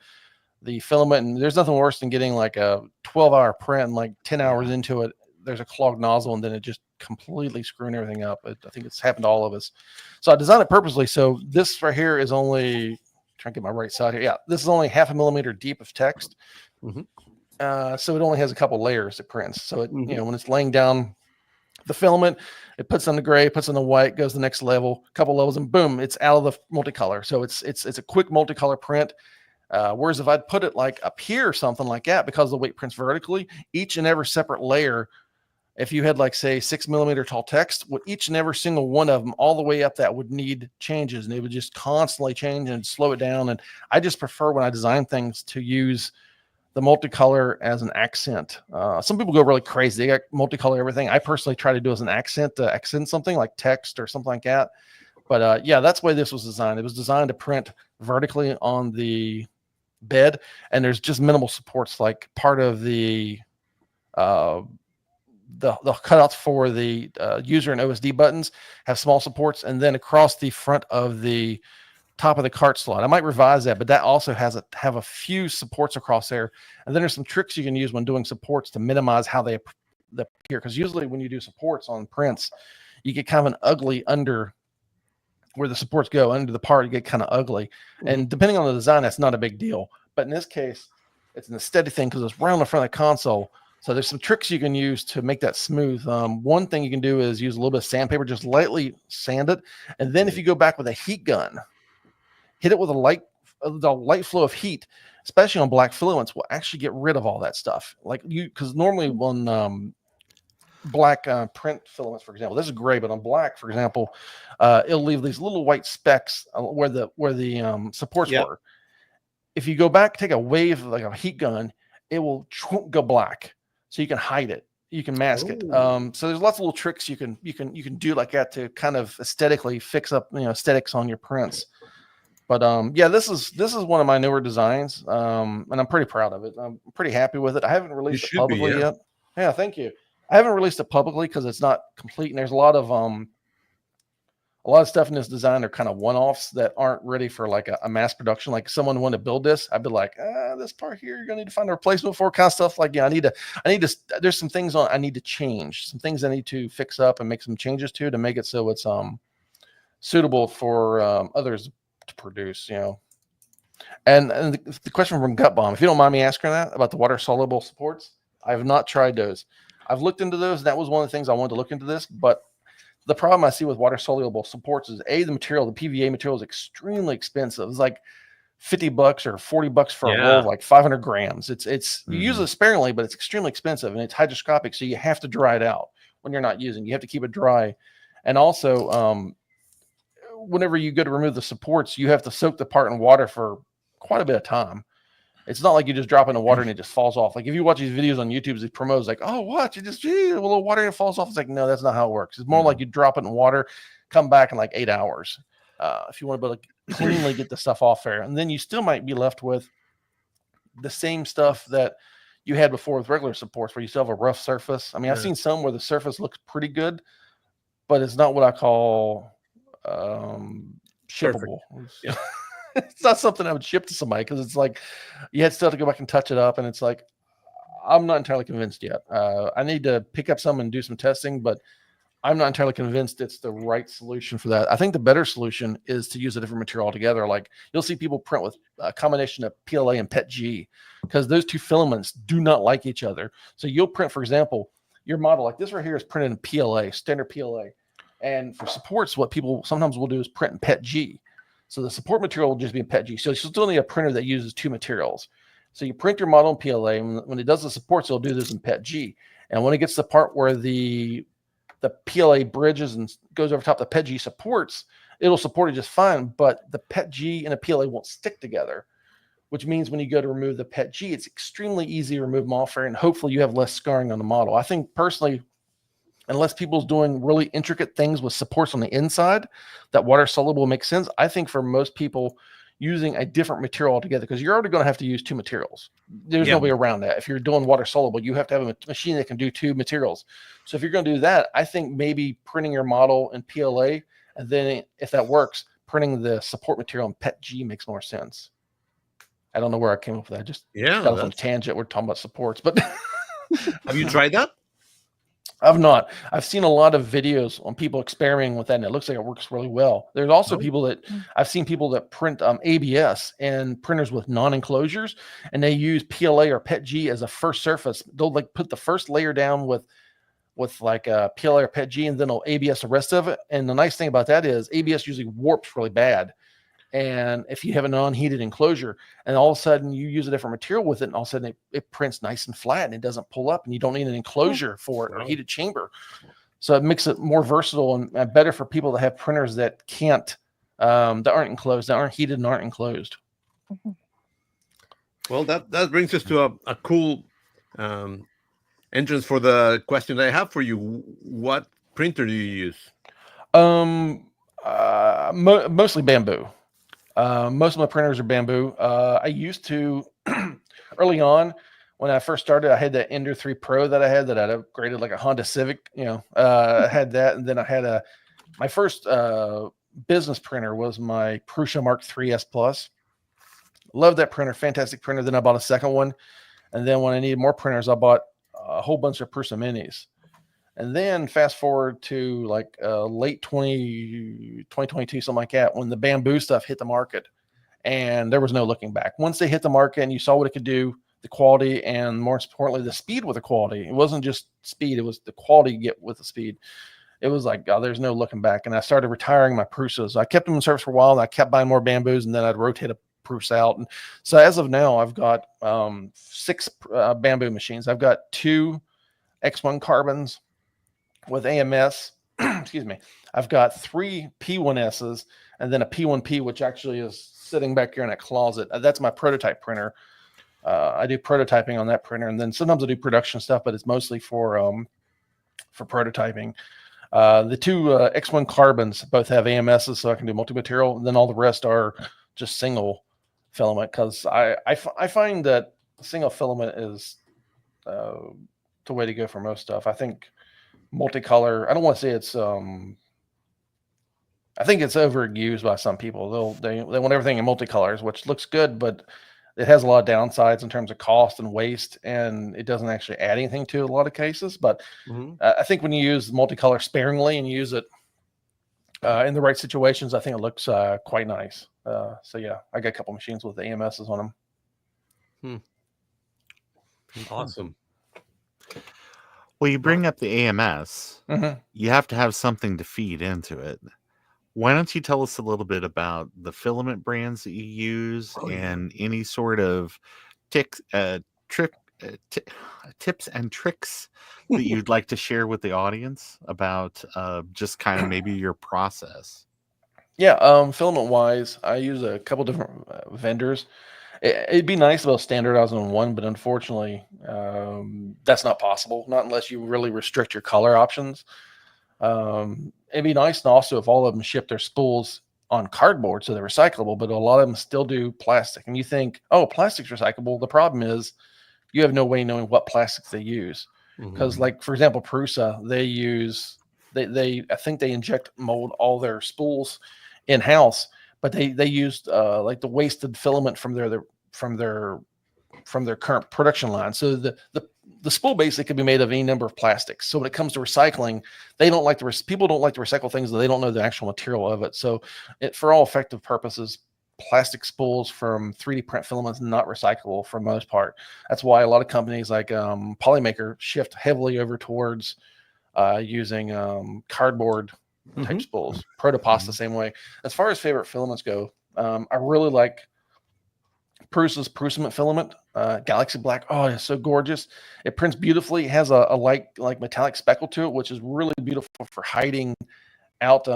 filament, and there's nothing worse than getting like a 12-hour print and like 10 hours into it, there's a clogged nozzle, and then it just completely screwing everything up. I think it's happened to all of us. So I designed it purposely. So this right here is only, trying to get my right side here. Yeah, this is only 0.5 millimeter deep of text. So it only has a couple layers it prints. So it, when it's laying down the filament, it puts on the gray, puts on the white, goes to the next level, couple levels, and boom, it's out of the multicolor. So it's a quick multicolor print. Whereas if I'd put it like up here or something like that, because the way it prints vertically, each and every separate layer, if you had like say 6 millimeter tall text, with each and every single one of them all the way up, that would need changes, and it would just constantly change and slow it down. And I just prefer when I design things to use the multicolor as an accent. Some people go really crazy. They got multicolor everything. I personally try to do as an accent to accent something like text or something like that. But yeah, that's the way this was designed. It was designed to print vertically on the bed, and there's just minimal supports. Like part of the cutouts for the user and OSD buttons have small supports, and then across the front of the top of the cart slot, I might revise that, but that also have a few supports across there. And then there's some tricks you can use when doing supports to minimize how they appear, because usually when you do supports on prints, you get kind of an ugly under where the supports go under the part, you get kind of ugly. And depending on the design, that's not a big deal. But in this case, it's an aesthetic thing because it's right on the front of the console. So there's some tricks you can use to make that smooth. One thing you can do is use a little bit of sandpaper, just lightly sand it. And then if you go back with a heat gun, hit it with the light flow of heat, especially on black filaments, will actually get rid of all that stuff. Because normally when black print filaments, for example, this is gray, but on black, for example, it'll leave these little white specks where the supports were. If you go back, take a wave like a heat gun, it will go black. So you can hide it, you can mask it. So there's lots of little tricks you can do like that to kind of aesthetically fix up aesthetics on your prints. But yeah, this is one of my newer designs, and I'm pretty proud of it. I'm pretty happy with it. I haven't released it publicly yet. Yeah, thank you. I haven't released it publicly because it's not complete, and there's a lot of stuff in this design are kind of one-offs that aren't ready for like a mass production. Like someone wanted to build this, I'd be like, this part here, you're gonna need to find a replacement for, kind of stuff. Like, yeah, I need to. There's some things I need to change, some things I need to fix up and make some changes to make it so it's suitable for others to produce. And the question from Gut Bomb, if you don't mind me asking that about the water soluble supports, I have not tried those. I've looked into those. That was one of the things I wanted to look into this, but the problem I see with water soluble supports is the material, the PVA material is extremely expensive. It's like $50 or $40 for a roll of like 500 grams. It's you use it sparingly, but it's extremely expensive, and it's hydroscopic. So you have to dry it out when you're not using, you have to keep it dry. And also, whenever you go to remove the supports, you have to soak the part in water for quite a bit of time. It's not like you just drop it in the water and it just falls off. Like if you watch these videos on YouTube, these promos like, oh, watch it just a little water and it falls off. It's like, no, that's not how it works. It's more like you drop it in water, come back in like 8 hours. If you want to be able to cleanly get the stuff off there, and then you still might be left with the same stuff that you had before with regular supports, where you still have a rough surface. I mean, I've seen some where the surface looks pretty good, but it's not what I call shippable. It's not something I would ship to somebody, because it's like you had still to go back and touch it up, and it's like I'm not entirely convinced yet. I need to pick up some and do some testing, but I'm not entirely convinced it's the right solution for that. I think the better solution is to use a different material altogether. Like you'll see people print with a combination of PLA and PETG, because those two filaments do not like each other. So you'll print, for example, your model like this right here is printed in PLA, standard PLA. And for supports, what people sometimes will do is print in PETG. So the support material will just be in PETG. So you still need a printer that uses two materials. So you print your model in PLA, and when it does the supports, it'll do this in PETG. And when it gets to the part where the the PLA bridges and goes over top the PETG supports, it'll support it just fine. But the PETG and the PLA won't stick together, which means when you go to remove the PETG, it's extremely easy to remove them off there, and hopefully you have less scarring on the model. I think personally, unless people's doing really intricate things with supports on the inside, that water soluble makes sense. I think for most people, using a different material altogether, because you're already going to have to use two materials. There's no way around that. If you're doing water soluble, you have to have a machine that can do two materials. So if you're going to do that, I think maybe printing your model in PLA, and then if that works, printing the support material in PETG makes more sense. I don't know where I came up with that. I just got off on a tangent. We're talking about supports, but have you tried that? I've not. I've seen a lot of videos on people experimenting with that, and it looks like it works really well. There's also people that I've seen people that print ABS and printers with non-enclosures, and they use PLA or PETG as a first surface. They'll like put the first layer down with like a PLA or PETG, and then they'll ABS the rest of it. And the nice thing about that is ABS usually warps really bad. And if you have a non-heated enclosure and all of a sudden you use a different material with it, and all of a sudden it prints nice and flat and it doesn't pull up, and you don't need an enclosure for it or a heated chamber. So it makes it more versatile and better for people that have printers that can't, that aren't enclosed, that aren't heated and aren't enclosed. Well, that brings us to a cool entrance for the question that I have for you. What printer do you use? Mostly Bamboo. Most of my printers are Bamboo. I used to early on when I first started, I had that Ender 3 Pro that I had that I'd upgraded like a Honda Civic, I had that. And then I had my first business printer was my Prusa Mark III S Plus. Love that printer, fantastic printer. Then I bought a second one. And then when I needed more printers, I bought a whole bunch of Prusa Minis. And then fast forward to like late 2022, something like that, when the Bamboo stuff hit the market, and there was no looking back. Once they hit the market and you saw what it could do, the quality, and more importantly, the speed with the quality. It wasn't just speed, it was the quality you get with the speed. It was like, oh, there's no looking back. And I started retiring my Prusas. I kept them in service for a while, and I kept buying more Bamboos, and then I'd rotate a Prusa out. And so as of now, I've got 6 Bamboo machines. I've got 2 X1 carbons with AMS. Excuse me. I've got 3 P1Ss and then a P1P, which actually is sitting back here in that closet. That's my prototype printer. I do prototyping on that printer, and then sometimes I do production stuff, but it's mostly for prototyping. The 2 X1 carbons both have AMSs, so I can do multi-material, and then all the rest are just single filament, because I find that single filament is the way to go for most stuff. I think multicolor, I don't want to say it's I think it's overused by some people. They want everything in multicolors, which looks good, but it has a lot of downsides in terms of cost and waste, and it doesn't actually add anything to a lot of cases. But I think when you use multicolor sparingly and you use it in the right situations, I think it looks quite nice. So yeah, I got a couple machines with AMSs on them. Awesome. Well, you bring up the AMS. You have to have something to feed into it. Why don't you tell us a little bit about the filament brands that you use and any sort of tips and tricks that you'd like to share with the audience about just kind of maybe your process? Yeah, filament wise, I use a couple different vendors. It'd be nice about standardizing on one, but unfortunately, that's not possible. Not unless you really restrict your color options. It'd be nice, and also if all of them ship their spools on cardboard so they're recyclable, but a lot of them still do plastic. And you think, oh, plastic's recyclable. The problem is you have no way knowing what plastics they use. Because, like, for example, Prusa, I think they inject mold all their spools in house, but they used like the wasted filament from their current production line. So the spool basically could be made of any number of plastics. So when it comes to recycling, people don't like to recycle things that they don't know the actual material of it. So for all effective purposes, plastic spools from 3D print filaments not recyclable for the most part. That's why a lot of companies like Polymaker shift heavily over towards using cardboard type spools. Protopass the same way. As far as favorite filaments go, I really like Prusa's Prusament filament, Galaxy Black. Oh, it's so gorgeous. It prints beautifully. It has a light, like metallic speckle to it, which is really beautiful for hiding out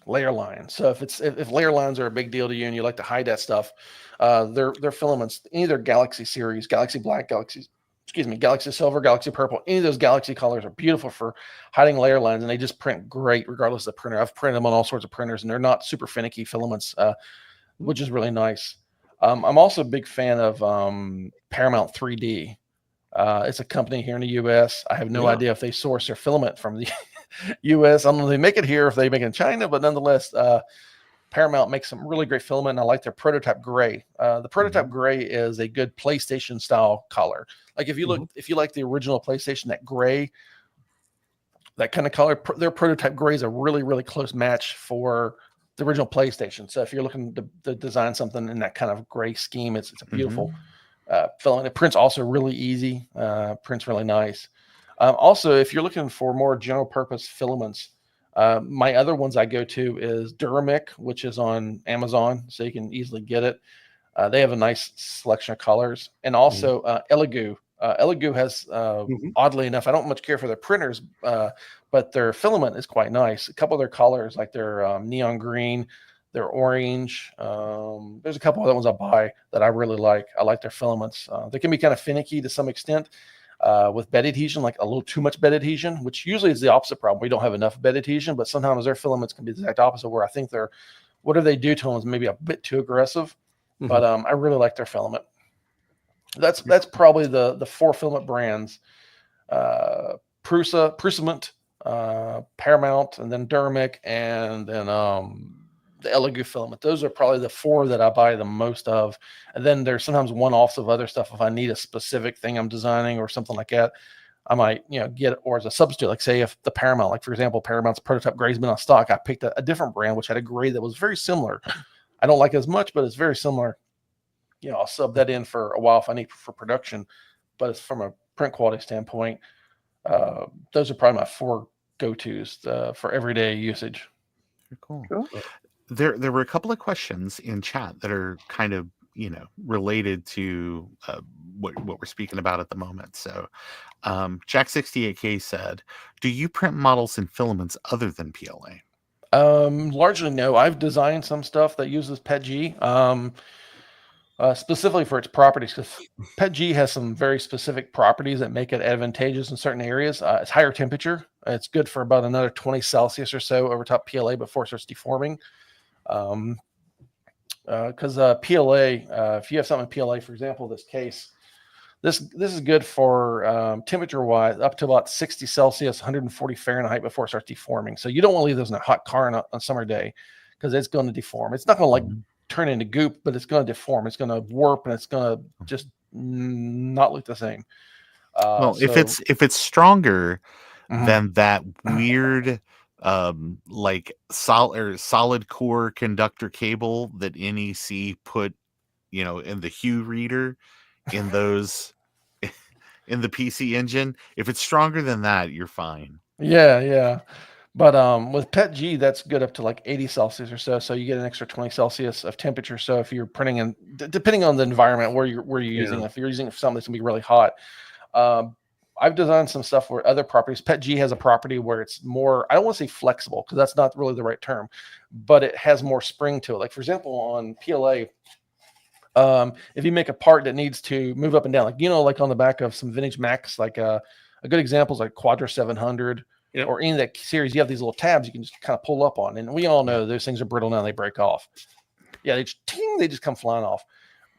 layer lines. So if layer lines are a big deal to you and you like to hide that stuff, their filaments, either Galaxy series, Galaxy Black, Galaxy Silver, Galaxy Purple, any of those Galaxy colors are beautiful for hiding layer lines, and they just print great regardless of the printer. I've printed them on all sorts of printers, and they're not super finicky filaments, which is really nice. I'm also a big fan of Paramount 3D. It's a company here in the U.S. I have no idea if they source their filament from the U.S. I don't know if they make it here, if they make it in China, but nonetheless, Paramount makes some really great filament, and I like their prototype gray. The prototype gray is a good PlayStation style color. Like if you look, if you like the original PlayStation, that gray, that kind of color, their prototype gray is a really, really close match for the original PlayStation. So if you're looking to design something in that kind of gray scheme, it's a beautiful filament. It prints also really easy, prints really nice. Also, if you're looking for more general purpose filaments, my other ones I go to is Duramic, which is on Amazon, so you can easily get it. They have a nice selection of colors, and also Elegoo. Elegoo has, oddly enough, I don't much care for their printers, but their filament is quite nice. A couple of their colors, like their neon green, their orange. There's a couple other ones I buy that I really like. I like their filaments. They can be kind of finicky to some extent. With bed adhesion, like a little too much bed adhesion, which usually is the opposite problem. We don't have enough bed adhesion, but sometimes their filaments can be the exact opposite, where I think whatever they do to them is maybe a bit too aggressive. But I really like their filament. That's probably the 4 filament brands: Prusament, Paramount, and then Duramic, and then the Elegoo filament. Those are probably the 4 that I buy the most of. And then there's sometimes one-offs of other stuff. If I need a specific thing I'm designing or something like that, I might, get it, or as a substitute, like say if the Paramount, like for example, Paramount's prototype gray's been on stock, I picked a different brand, which had a gray that was very similar. I don't like it as much, but it's very similar. I'll sub that in for a while if I need for production, but it's from a print quality standpoint. Those are probably my 4 go-tos for everyday usage. Cool. There were a couple of questions in chat that are kind of related to what we're speaking about at the moment. So Jack68K said, do you print models in filaments other than PLA? Largely no. I've designed some stuff that uses PETG, specifically for its properties, because PETG has some very specific properties that make it advantageous in certain areas. It's higher temperature. It's good for about another 20 Celsius or so over top PLA before it starts deforming. Because PLA, if you have something in PLA, for example, this case, this is good for temperature wise up to about 60 Celsius, 140 Fahrenheit before it starts deforming. So you don't want to leave those in a hot car on a summer day, because it's going to deform. It's not going to turn into goop, but it's going to deform. It's going to warp, and it's going to just not look the same. Well, if it's stronger than that weird like solid core conductor cable that NEC put in the Hue reader in those in the PC engine, if it's stronger than that, you're fine. Yeah. But with PETG, that's good up to like 80 Celsius or so you get an extra 20 Celsius of temperature. So if you're printing in, depending on the environment where you're using, if you're using it for something that's gonna be really hot, I've designed some stuff where other properties. PETG has a property where it's more, I don't want to say flexible, because that's not really the right term, but it has more spring to it. Like for example, on PLA, if you make a part that needs to move up and down, like on the back of some vintage Macs, like a good example is like Quadra 700 or any of that series, you have these little tabs you can just kind of pull up on. And we all know those things are brittle now, they break off. Yeah, they just come flying off.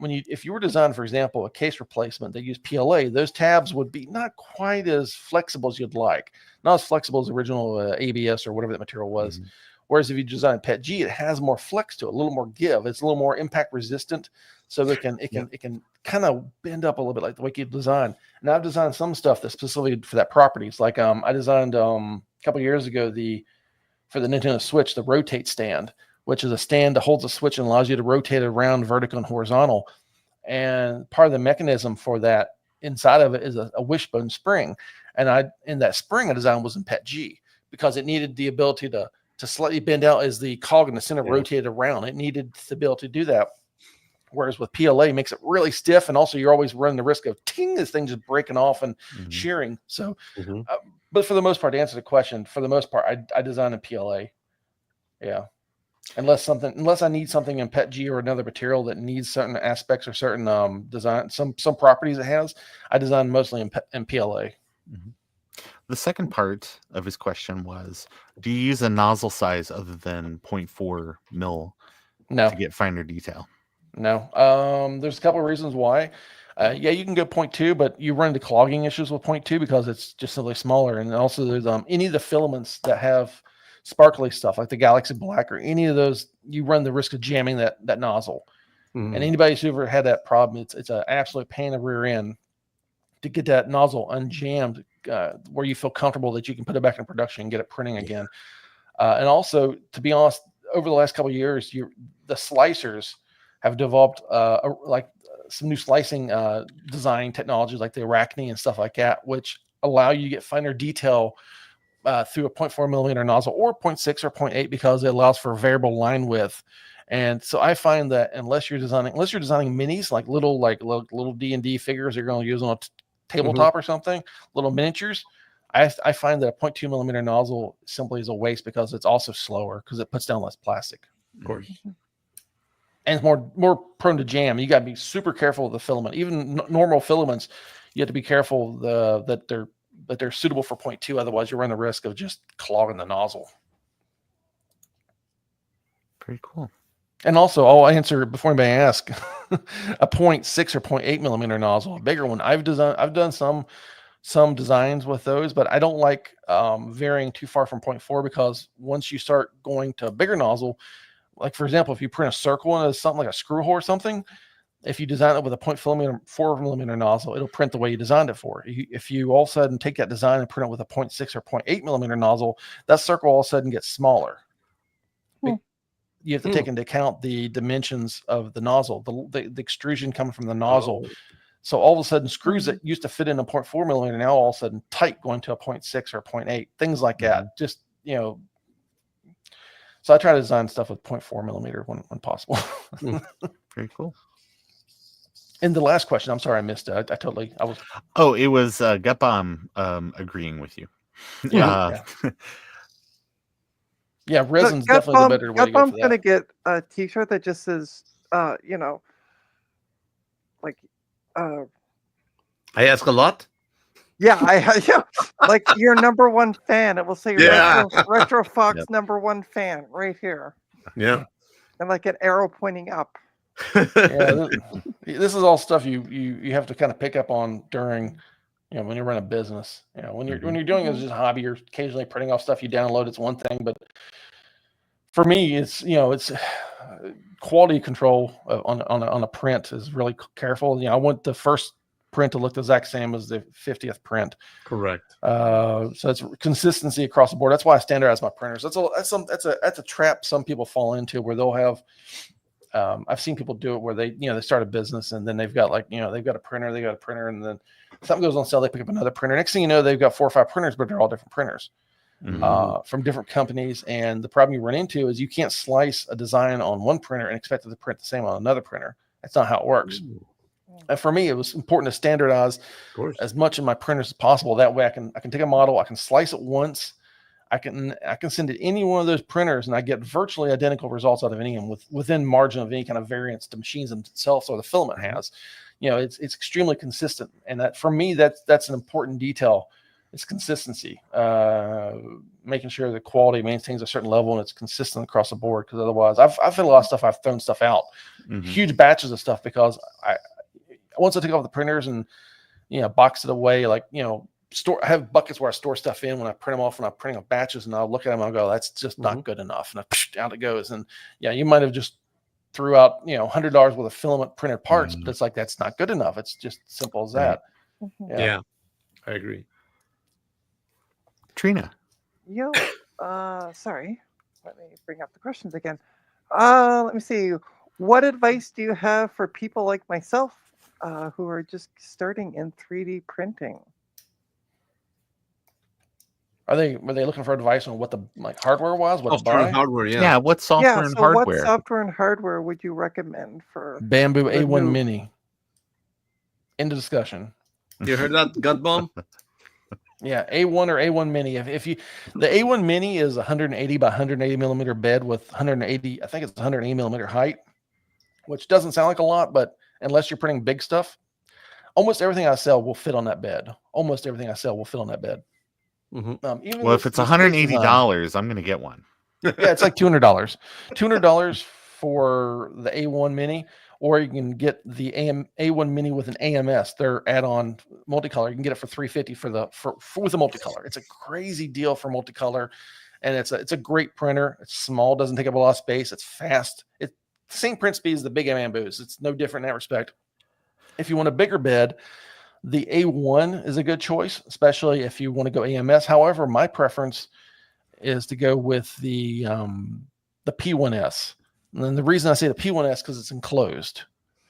If you were designing, for example, a case replacement that used PLA, those tabs would be not quite as flexible as you'd like. Not as flexible as original ABS or whatever that material was. Whereas if you design PETG, it has more flex to it, a little more give. It's a little more impact resistant, so it can kind of bend up a little bit like the way you design. And I've designed some stuff that's specifically for that properties. Like I designed a couple of years ago for the Nintendo Switch, the rotate stand, which is a stand that holds a switch and allows you to rotate it around vertical and horizontal. And part of the mechanism for that inside of it is a wishbone spring. And in that spring I designed was in PETG, because it needed the ability to slightly bend out as the cog in the center rotated around. It needed the ability to do that. Whereas with PLA, it makes it really stiff, and also you're always running the risk of this thing just breaking off and shearing. So, but for the most part, to answer the question, for the most part, I design in PLA. Yeah, unless I need something in PETG or another material that needs certain aspects or certain design, some properties it has, I design mostly in PLA. The second part of his question was, do you use a nozzle size other than 0.4 mil to get finer detail? No. There's a couple of reasons why. Yeah, you can go 0.2, but you run into clogging issues with 0.2 because it's just simply smaller. And also there's any of the filaments that have sparkly stuff like the Galaxy Black or any of those, you run the risk of jamming that nozzle. And anybody who's ever had that problem, it's an absolute pain in the rear end to get that nozzle unjammed where you feel comfortable that you can put it back in production and get it printing again. And also, to be honest, over the last couple of years, the slicers have developed like some new slicing design technologies like the Arachne and stuff like that, which allow you to get finer detail through a 0.4 millimeter nozzle or 0.6 or 0.8 because it allows for variable line width. And so I find that unless you're designing minis, like little D&D figures you're going to use on a tabletop or something, little miniatures, I find that a 0.2 millimeter nozzle simply is a waste because it's also slower because it puts down less plastic. Of course. And it's more prone to jam. You got to be super careful with the filament. Even normal filaments, you have to be careful that they're suitable for 0.2. Otherwise, you run the risk of just clogging the nozzle. Pretty cool. And also, I'll answer before anybody asks, a 0.6 or 0.8 millimeter nozzle, a bigger one. I've done some designs with those, but I don't like varying too far from 0.4 because once you start going to a bigger nozzle, like for example, if you print a circle into something like a screw hole or something, if you design it with a 0.4 millimeter nozzle, it'll print the way you designed it for. If you all of a sudden take that design and print it with a 0.6 or 0.8 millimeter nozzle, that circle all of a sudden gets smaller. You have to take into account the dimensions of the nozzle, the extrusion coming from the nozzle. So all of a sudden, screws that used to fit in a 0.4 millimeter now all of a sudden tight going to a 0.6 or 0.8, things like that. Just, so I try to design stuff with 0.4 millimeter when possible. Very cool. And the last question, I'm sorry I missed it. I was. Oh, it was Gutbaum agreeing with you. Yeah, resin's definitely the better way to go for that. Gutbaum's going to get a t-shirt that just says, like, I ask a lot. Yeah, like your number one fan. It will say Retro Fox number one fan right here. Yeah, and like an arrow pointing up. This is all stuff you have to kind of pick up on during, when you run a business. When you're doing it as just a hobby, you're occasionally printing off stuff you download. It's one thing, but for me, it's quality control on a print is really careful. I want the first print to look the exact same as the 50th print. Correct. So it's consistency across the board. That's why I standardize my printers. That's a trap some people fall into where they'll have. I've seen people do it where they start a business and then they've got they've got a printer, and then something goes on sale, they pick up another printer. Next thing you know, they've got 4 or 5 printers, but they're all different printers from different companies. And the problem you run into is you can't slice a design on one printer and expect it to print the same on another printer. That's not how it works. And for me, it was important to standardize as much of my printers as possible. That way I can take a model, I can slice it once, I can send it any one of those printers, and I get virtually identical results out of any of them within margin of any kind of variance the machines themselves or the filament has. It's extremely consistent, and that for me that's an important detail. It's consistency, making sure the quality maintains a certain level and it's consistent across the board. Because otherwise, I've had a lot of stuff. I've thrown stuff out, huge batches of stuff, because once I take off the printers and box it away, I have buckets where I store stuff in when I print them off, when I'm printing up batches, and I'll look at them and I'll go, that's just not good enough. And out it goes. And you might have just threw out, $100 worth of filament printed parts, but it's like, that's not good enough. It's just simple as that. Yeah, I agree. Trina. Sorry. Let me bring up the questions again. Let me see. What advice do you have for people like myself who are just starting in 3D printing? were they looking for advice on what the hardware was, what to Software and buy? hardware, Yeah, what software Yeah. and So, what hardware? software and hardware would you recommend for Bamboo the A1 new- Mini. End of discussion. You heard that, Gut Bomb? Yeah, A1 or A1 Mini. If you, the A1 Mini is 180 by 180 millimeter bed with 180, I think it's 180 millimeter height, which doesn't sound like a lot, but unless you're printing big stuff, almost everything I sell will fit on that bed. Almost everything I sell will fit on that bed. Mm-hmm. Even Well, if it's $180, I'm going to get one. yeah, it's like $200. $200 for the A1 Mini, or you can get the A1 Mini with an AMS, their add-on multicolor. You can get it for $350 for with a multicolor. It's a crazy deal for multicolor, and it's a great printer. It's small, doesn't take up a lot of space. It's fast. It's the same print speed as the big Bamboos. It's no different in that respect. If you want a bigger bed, the A1 is a good choice, especially if you want to go AMS. However, my preference is to go with the P1S. And then the reason I say the P1S because it's enclosed.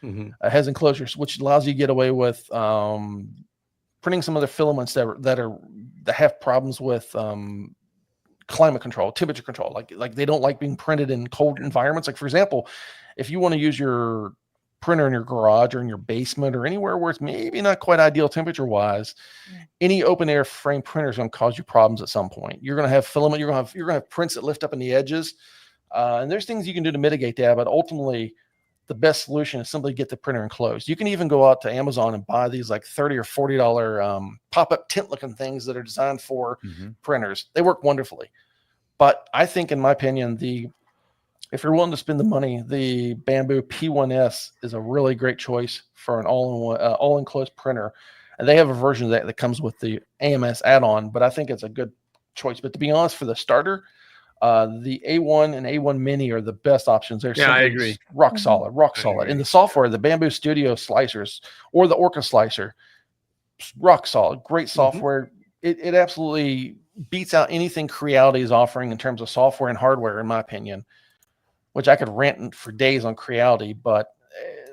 It has enclosures, which allows you to get away with printing some other filaments that have problems with climate control, temperature control. Like they don't like being printed in cold environments. Like for example, if you want to use your printer in your garage or in your basement or anywhere where it's maybe not quite ideal temperature wise, any open air frame printer is going to cause you problems at some point. You're going to have filament. You're going to have prints that lift up in the edges. And there's things you can do to mitigate that, but ultimately the best solution is simply get the printer enclosed. You can even go out to Amazon and buy these like $30 or $40 pop-up tent looking things that are designed for printers. They work wonderfully. But I think, in my opinion, if you're willing to spend the money, the Bamboo P1S is a really great choice for an all-enclosed printer. And they have a version of that comes with the AMS add-on, but I think it's a good choice. But to be honest, for the starter, the A1 and A1 Mini are the best options. They're I agree. Rock solid. In the software, the Bamboo Studio slicers or the Orca slicer, rock solid, great software. It absolutely beats out anything Creality is offering in terms of software and hardware, in my opinion, which I could rant for days on Creality, but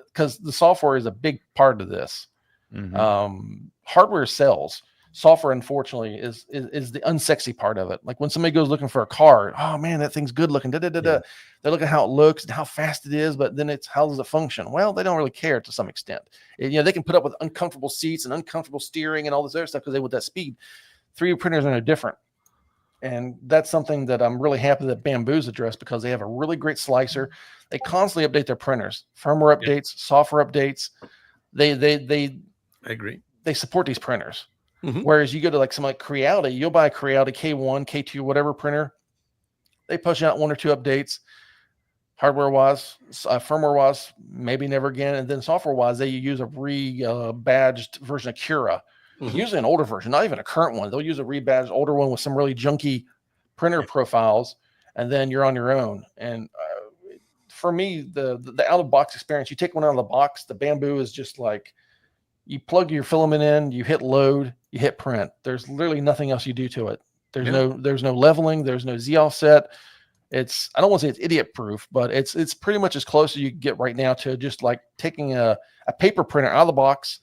because the software is a big part of this. Hardware sells. Software, unfortunately, is the unsexy part of it. Like when somebody goes looking for a car, oh man, that thing's good looking. They're looking at how it looks and how fast it is, but then it's how does it function? Well, they don't really care to some extent. They can put up with uncomfortable seats and uncomfortable steering and all this other stuff because they want that speed. 3D printers are no different, and that's something that I'm really happy that Bamboo's addressed because they have a really great slicer. They constantly update their printers, firmware updates, software updates. They I agree. They support these printers. Whereas you go to like something like Creality, you'll buy a Creality K1, K2, whatever printer. They push out 1 or 2 updates, hardware wise, firmware wise, maybe never again. And then software wise, they use a rebadged version of Cura, usually an older version, not even a current one. They'll use a rebadged older one with some really junky printer profiles, and then you're on your own. And for me, the out of the box experience, you take one out of the box, the Bamboo is just like, you plug your filament in, you hit load, you hit print. There's literally nothing else you do to it. There's no leveling, there's no Z offset. I don't want to say it's idiot proof, but it's pretty much as close as you can get right now to just like taking a paper printer out of the box,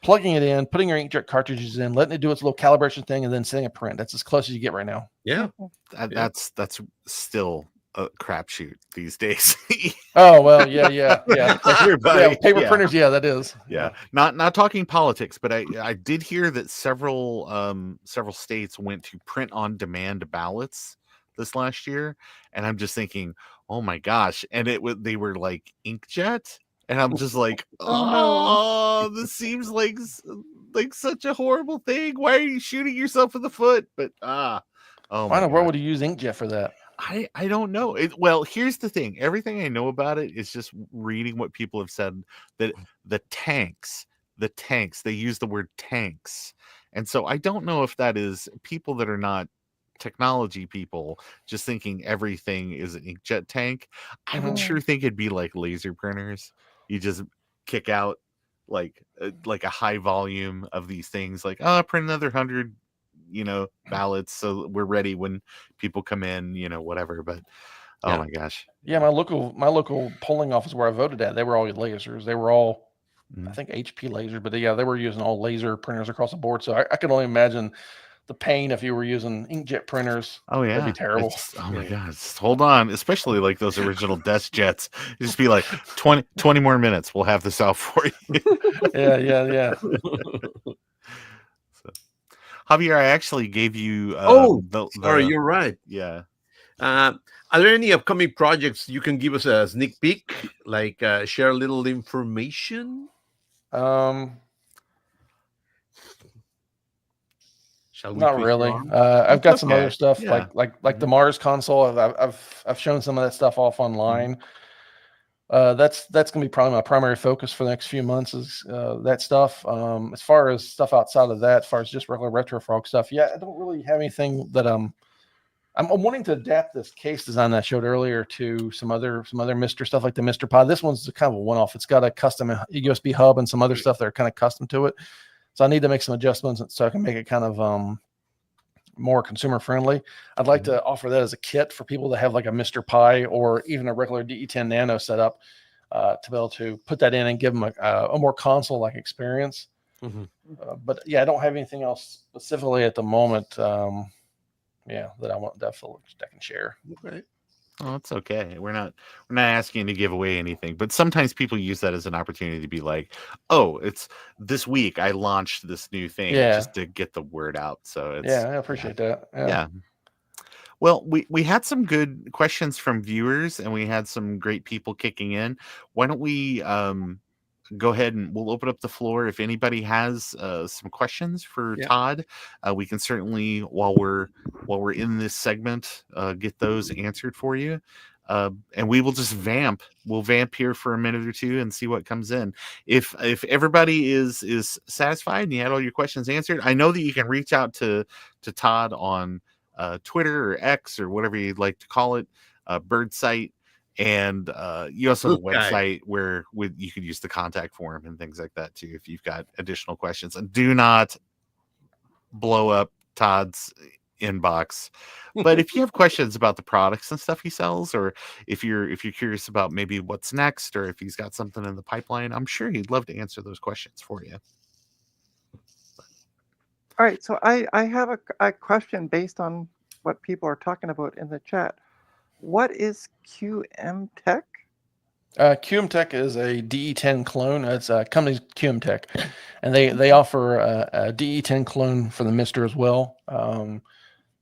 plugging it in, putting your inkjet cartridges in, letting it do its little calibration thing, and then setting a print. That's as close as you get right now. Yeah. That's still a crapshoot these days. Oh well, yeah. Paper printers, that is. Yeah. Not talking politics, but I did hear that several states went to print on demand ballots this last year, and I'm just thinking, oh my gosh, and they were like inkjet, and I'm just like, oh, this seems like such a horrible thing. Why are you shooting yourself in the foot? But why in the world would you use inkjet for that? I don't know. Well, here's the thing. Everything I know about it is just reading what people have said, that the tanks, they use the word tanks. And so I don't know if that is people that are not technology people just thinking everything is an inkjet tank. I would sure think it'd be like laser printers. You just kick out like a high volume of these things, like, print another 100 ballots so we're ready when people come in, whatever. But oh my gosh, my local polling office where I voted at, they were all lasers. They were all I think HP lasers, but they were using all laser printers across the board. So I can only imagine the pain if you were using inkjet printers. Oh yeah, that'd be terrible. Oh my god, hold on, especially like those original desk jets. Just be like 20 more minutes. We'll have this out for you. Yeah. So, Javier, I actually gave you. Sorry, you're right. Yeah. Are there any upcoming projects you can give us a sneak peek? Like share a little information? Shall we Not twist really. your arm? I've got some other Okay. stuff Yeah. like the Mars console. I've shown some of that stuff off online. That's gonna be probably my primary focus for the next few months is that stuff. As far as stuff outside of that, as far as just regular retro frog stuff, yeah, I don't really have anything that I'm wanting to adapt this case design that I showed earlier to some other MiSTer stuff like the MiSTer Pod. This one's kind of a one-off. It's got a custom USB hub and some other stuff that are kind of custom to it. So I need to make some adjustments so I can make it kind of more consumer friendly. I'd like to offer that as a kit for people that have like a MiSTer Pi or even a regular DE10 Nano setup to be able to put that in and give them a more console-like experience. But yeah, I don't have anything else specifically at the moment. That I want that I can share. Okay. Oh, it's okay. We're not asking you to give away anything, but sometimes people use that as an opportunity to be like, "Oh, it's this week I launched this new thing just to get the word out." So it's I appreciate that. Yeah. Well, we had some good questions from viewers, and we had some great people kicking in. Why don't we go ahead and we'll open up the floor. If anybody has some questions for Todd, we can certainly while we're in this segment get those answered for you. And we will just vamp. We'll vamp here for a minute or two and see what comes in. If everybody is satisfied and you had all your questions answered, I know that you can reach out to Todd on Twitter or X or whatever you'd like to call it, Bird Site. And you also have a website where you could use the contact form and things like that too if you've got additional questions. And do not blow up Todd's inbox. But if you have questions about the products and stuff he sells, or if you're curious about maybe what's next, or if he's got something in the pipeline, I'm sure he'd love to answer those questions for you. All right, so I have a question based on what people are talking about in the chat. What is QM Tech? QM Tech is a DE10 clone. It's a company's QM Tech, and they offer a DE10 clone for the MiSTer as well.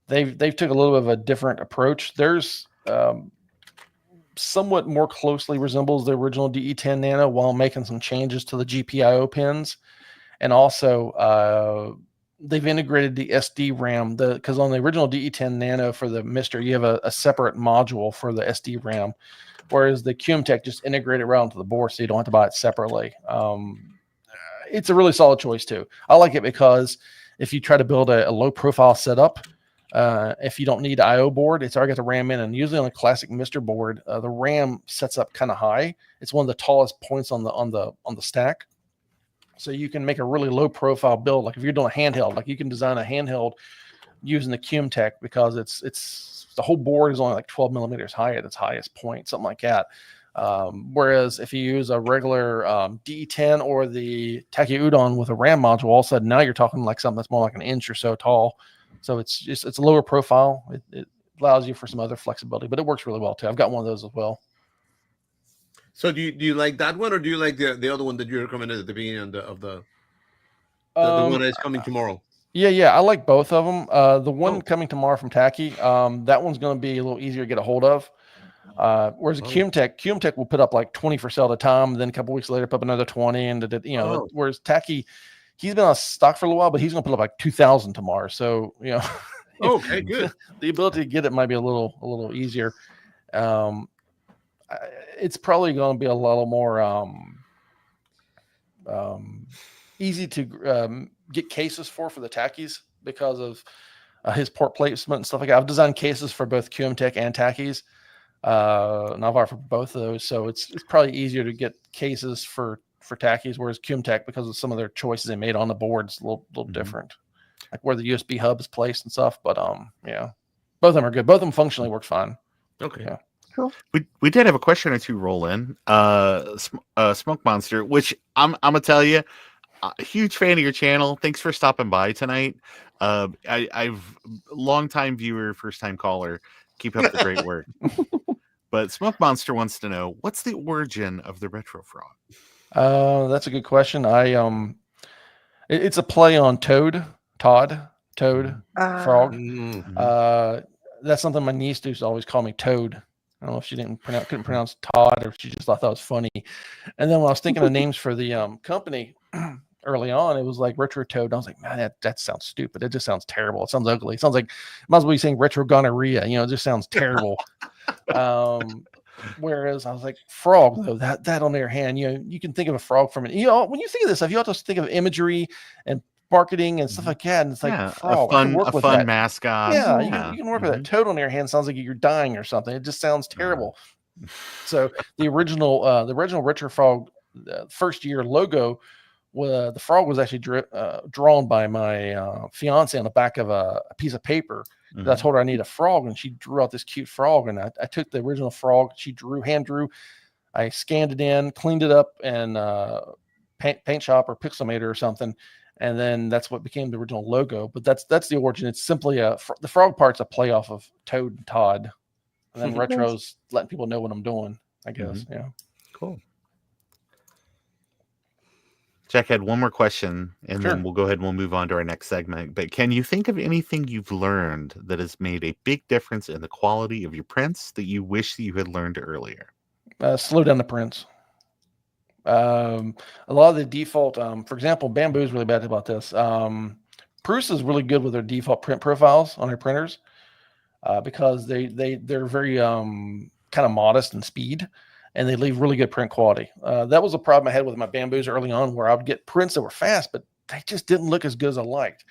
They've took a little bit of a different approach. There's somewhat more closely resembles the original DE10 Nano while making some changes to the GPIO pins, and also they've integrated the SD RAM because on the original DE10 Nano for the MiSTer, you have a separate module for the SD RAM, whereas the QM Tech just integrated right onto the board, so you don't have to buy it separately. It's a really solid choice too. I like it because if you try to build a low profile setup, if you don't need an IO board, it's already got the RAM in, and usually on a classic MiSTer board, the RAM sets up kind of high. It's one of the tallest points on the stack. So you can make a really low profile build. Like if you're doing a handheld, like you can design a handheld using the QM Tech because it's the whole board is only like 12 millimeters high at its highest point, something like that. Whereas if you use a regular DE10 or the Taki Udon with a RAM module, all of a sudden now you're talking like something that's more like an inch or so tall. So it's a lower profile. It allows you for some other flexibility, but it works really well too. I've got one of those as well. So do you like that one, or do you like the other one that you recommended at the beginning of the one that's coming tomorrow? Yeah, I like both of them. The one coming tomorrow from Taki, that one's going to be a little easier to get a hold of. Whereas QM Tech will put up like 20 for sale at a time, then a couple weeks later put up another 20, and whereas Taki, he's been on stock for a little while, but he's going to put up like 2,000 tomorrow. So okay, good. The ability to get it might be a little easier. It's probably going to be a little more easy to get cases for the Takis because of his port placement and stuff like that. I've designed cases for both QM Tech and Takis, and I've offered both of those. So it's probably easier to get cases for Takis, whereas QM Tech, because of some of their choices they made on the boards, a little different, like where the USB hub is placed and stuff. But both of them are good. Both of them functionally work fine. Okay. Yeah. Cool. We did have a question or two roll in. Smoke Monster, which I'm gonna tell you, A huge fan of your channel. Thanks for stopping by tonight. I've long-time viewer, first-time caller. Keep up the great work. But Smoke Monster wants to know, what's the origin of the retro frog? That's a good question. It's a play on Toad, Todd, Toad, Frog. Mm. That's something my niece used to always call me Toad. I don't know if she couldn't pronounce Todd, or if she just thought that was funny. And then when I was thinking of names for the company early on, it was like Retro Toad. I was like, man, that sounds stupid. It just sounds terrible. It sounds ugly. It sounds like, might as well be saying retro gonorrhea. It just sounds terrible. Whereas I was like, frog, though, that on their hand, you can think of a frog from it. When you think of this stuff, you have to think of imagery and marketing and stuff like that. And it's like, frog, a fun mascot. Yeah, you can work with that. Toad on your hand sounds like you're dying or something. It just sounds terrible. So the original Retro Frog first year logo, the frog was actually drawn by my fiance on the back of a piece of paper. I told her I need a frog, and she drew out this cute frog. And I took the original frog she hand drew. I scanned it in, cleaned it up, and Paint Shop or Pixelmator or something. And then that's what became the original logo. But that's the origin. It's simply the frog part's a play off of Toad and Todd. And then Retro's letting people know what I'm doing, I guess. Yeah. Cool. Jack had one more question, and then we'll go ahead and we'll move on to our next segment. But can you think of anything you've learned that has made a big difference in the quality of your prints that you wish that you had learned earlier? Slow down the prints. A lot of the default, for example, Bamboo is really bad about this. Prusa is really good with their default print profiles on their printers because they're very kind of modest in speed, and they leave really good print quality. That was a problem I had with my Bamboos early on, where I would get prints that were fast, but they just didn't look as good as I liked.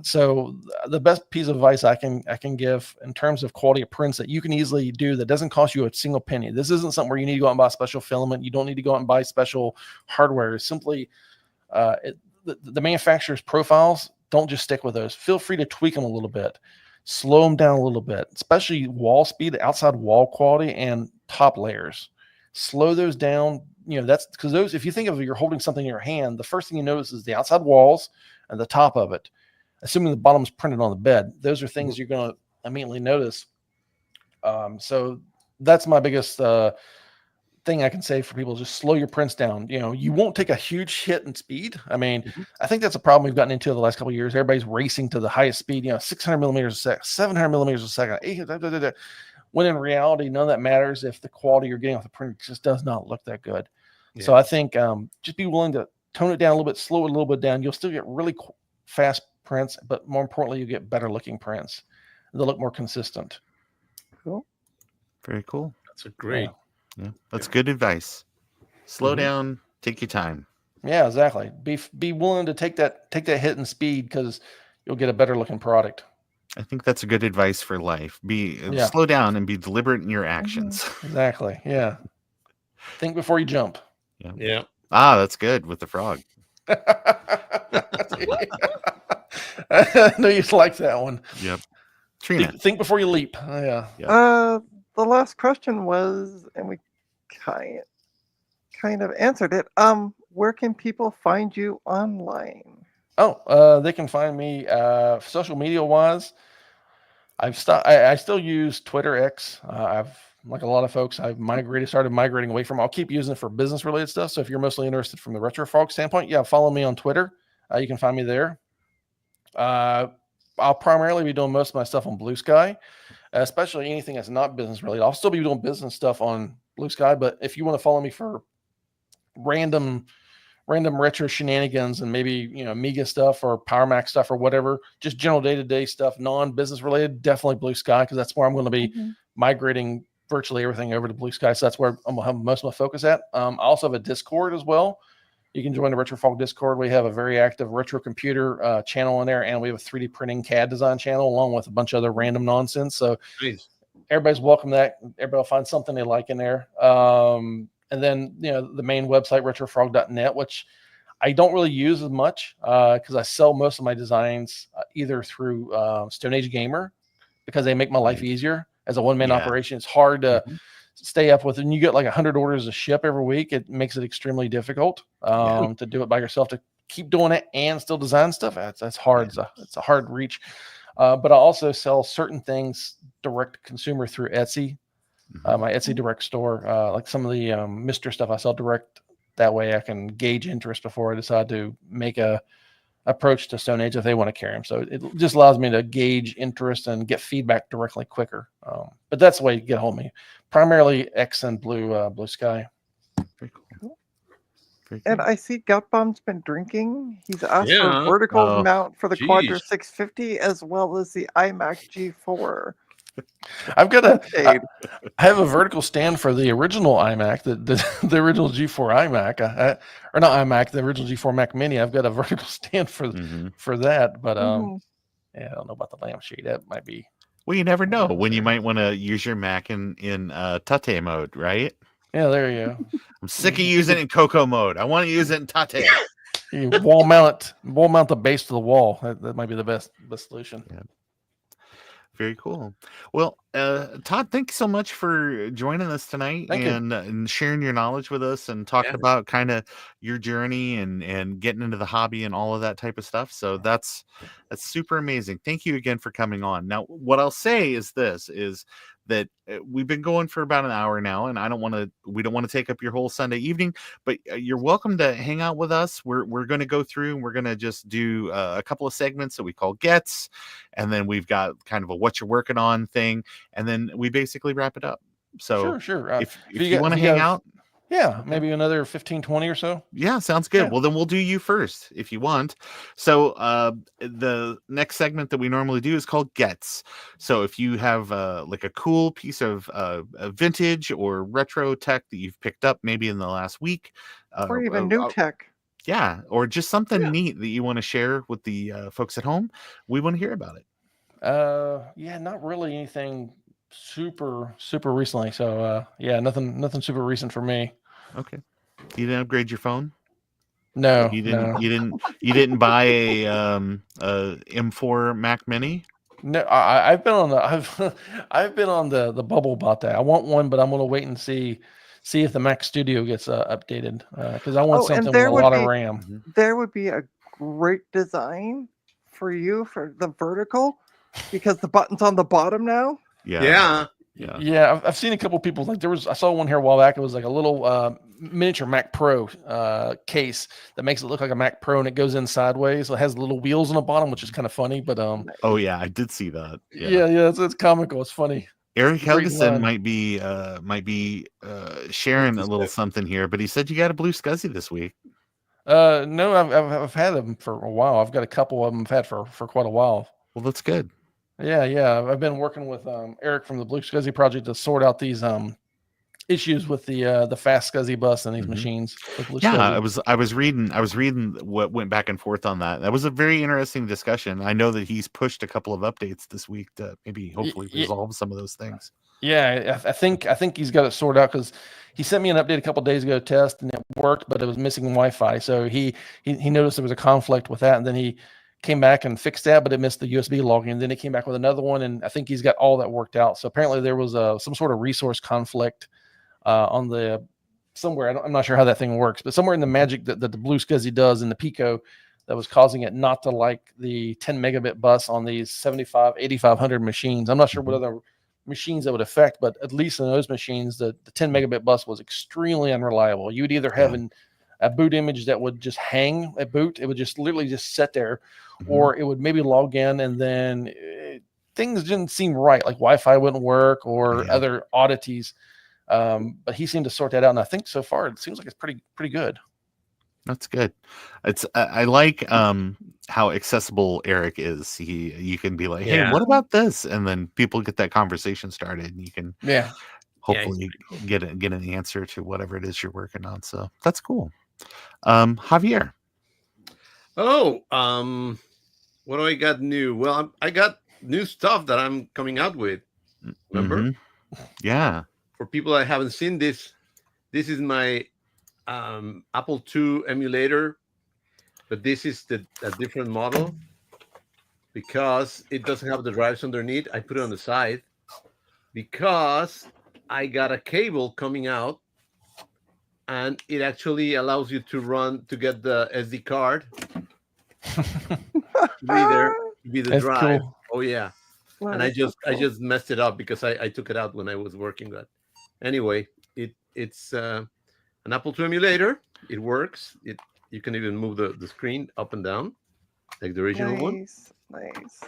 So the best piece of advice I can give in terms of quality of prints that you can easily do that doesn't cost you a single penny. This isn't something where you need to go out and buy special filament. You don't need to go out and buy special hardware. It's simply the manufacturer's profiles. Don't just stick with those. Feel free to tweak them a little bit. Slow them down a little bit, especially wall speed, outside wall quality, and top layers. Slow those down. That's because those, if you think of you're holding something in your hand, the first thing you notice is the outside walls and the top of it. Assuming the bottom's printed on the bed, those are things you're going to immediately notice. So that's my biggest thing I can say for people: just slow your prints down. You won't take a huge hit in speed. I mean, I think that's a problem we've gotten into the last couple of years. Everybody's racing to the highest speed, 600 millimeters a second, 700 millimeters a second, 800, when in reality, none of that matters if the quality you're getting off the printer just does not look that good. Yeah. So I think just be willing to tone it down a little bit, slow it a little bit down. You'll still get really fast prints, but more importantly, you get better looking prints. They'll look more consistent. Cool. Very cool. That's a great. Yeah, that's good advice. Slow down, take your time. Yeah, exactly. Be willing to take that hit in speed, because you'll get a better looking product. I think that's a good advice for life. Slow down and be deliberate in your actions. Exactly. Yeah. Think before you jump. Yeah. Ah, that's good with the frog. I know you like that one. Yep. Trina. Think before you leap. Yeah. The last question was, and we kind of answered it. Where can people find you online? They can find me social media wise. I still use Twitter X. I've, like a lot of folks, I've started migrating away from. I'll keep using it for business related stuff. So if you're mostly interested from the Retro Frog standpoint, follow me on Twitter. You can find me there. I'll primarily be doing most of my stuff on Blue Sky, especially anything that's not business related. I'll still be doing business stuff on Blue Sky, but if you want to follow me for random retro shenanigans and maybe Amiga stuff or Power Mac stuff or whatever, just general day-to-day stuff, non-business related, definitely Blue Sky, because that's where I'm going to be migrating virtually everything over to Blue Sky. So that's where I'm going to have most of my focus at. I also have a Discord as well. You can join the Retro Frog Discord. We have a very active retro computer channel in there, and we have a 3D printing CAD design channel along with a bunch of other random nonsense. So everybody's welcome to that. Everybody will find something they like in there. And then, the main website, retrofrog.net, which I don't really use as much because I sell most of my designs either through Stone Age Gamer, because they make my life easier. As a one-man operation, it's hard to stay up with, and you get like 100 orders to ship every week. It makes it extremely difficult to do it by yourself, to keep doing it and still design stuff, that's hard. It's a hard reach. But I also sell certain things direct to consumer through Etsy, my Etsy direct store. Like some of the MiSTer stuff I sell direct. That way I can gauge interest before I decide to make a approach to Stone Age if they want to carry them. So it just allows me to gauge interest and get feedback directly quicker. But that's the way you get a hold of me. Primarily X and Blue Sky. Very cool. Very And good. I see Gutbomb's been drinking. He's asked for Yeah. a vertical Oh, mount for the Quadra geez. 650 as well as the iMac G4. I've got Shade. I have a vertical stand for the original iMac, the original G4 iMac, or not iMac, the original G4 Mac Mini. I've got a vertical stand for that, but yeah, I don't know about the lampshade. That might be. Well, you never know when you might want to use your Mac in Tate mode, right? Yeah, there you go. I'm sick of using it in Cocoa mode. I want to use it in Tate. You wall mount the base to the wall. That might be the best solution. Yeah. Very cool. Well, Todd, thanks so much for joining us tonight and sharing your knowledge with us and talking about kind of your journey and getting into the hobby and all of that type of stuff. So that's super amazing. Thank you again for coming on. Now, what I'll say is this is that we've been going for about an hour now, and we don't want to take up your whole Sunday evening, but you're welcome to hang out with us. We're going to go through and we're going to just do a couple of segments that we call Gets, and then we've got kind of a what you're working on thing, and then we basically wrap it up. So sure. If you want to hang out, yeah, maybe another 15, 20 or so. Yeah, sounds good. Yeah. Well, then we'll do you first if you want. So the next segment that we normally do is called Gets. So if you have like a cool piece of vintage or retro tech that you've picked up maybe in the last week, Or even new tech. Yeah, or just something neat that you want to share with the folks at home, we want to hear about it. Yeah, not really anything super recently. So yeah, nothing super recent for me. Okay. You didn't upgrade your phone? No, You didn't buy a M4 Mac Mini? No, I've been on the bubble about that. I want one, but I'm gonna wait and see if the Mac Studio gets updated because I want something with a lot of RAM. There would be a great design for you for the vertical because the button's on the bottom now. Yeah. I've seen a couple of people I saw one here a while back. It was like a little miniature Mac Pro case that makes it look like a Mac Pro and it goes in sideways. So it has little wheels on the bottom, which is kind of funny. But oh yeah, I did see that. Yeah, it's comical. It's funny. Eric Helgeson might be sharing a little something here, but he said you got a blue SCSI this week. No, I've had them for a while. I've got a couple of them I've had for quite a while. Well, that's good. Yeah. I've been working with Eric from the Blue SCSI project to sort out these issues with the fast SCSI bus and these machines. Yeah, I was reading what went back and forth on that. That was a very interesting discussion. I know that he's pushed a couple of updates this week to hopefully resolve some of those things. Yeah, I think he's got it sorted out because he sent me an update a couple of days ago to test and it worked, but it was missing Wi-Fi. So he noticed there was a conflict with that, and then he came back and fixed that, but it missed the USB login. And then he came back with another one, and I think he's got all that worked out. So apparently there was some sort of resource conflict on the somewhere. I'm not sure how that thing works, but somewhere in the magic that the Blue SCSI does in the Pico that was causing it not to like the 10 megabit bus on these 8500 machines. I'm not sure what other machines that would affect, but at least in those machines, the 10 megabit bus was extremely unreliable. You would either have a boot image that would just hang at boot. It would just literally just sit there, or it would maybe log in and then things didn't seem right. Like Wi-Fi wouldn't work or other oddities. But he seemed to sort that out. And I think so far, it seems like it's pretty good. That's good. It's I like how accessible Eric is. You can be like, hey, what about this? And then people get that conversation started and you can hopefully get an answer to whatever it is you're working on. So that's cool. Javier. Oh, what do I got new? Well, I got new stuff that I'm coming out with. Remember? Yeah. For people that haven't seen this is my Apple II emulator, but this is a different model because it doesn't have the drives underneath. I put it on the side because I got a cable coming out and it actually allows you to get the SD card to be the That's drive. cool. Oh yeah. And I Nice, that's I cool. just messed it up because I took it out when I was working. But anyway, it's an Apple II emulator. It works. You can even move the screen up and down like the original one, Nice.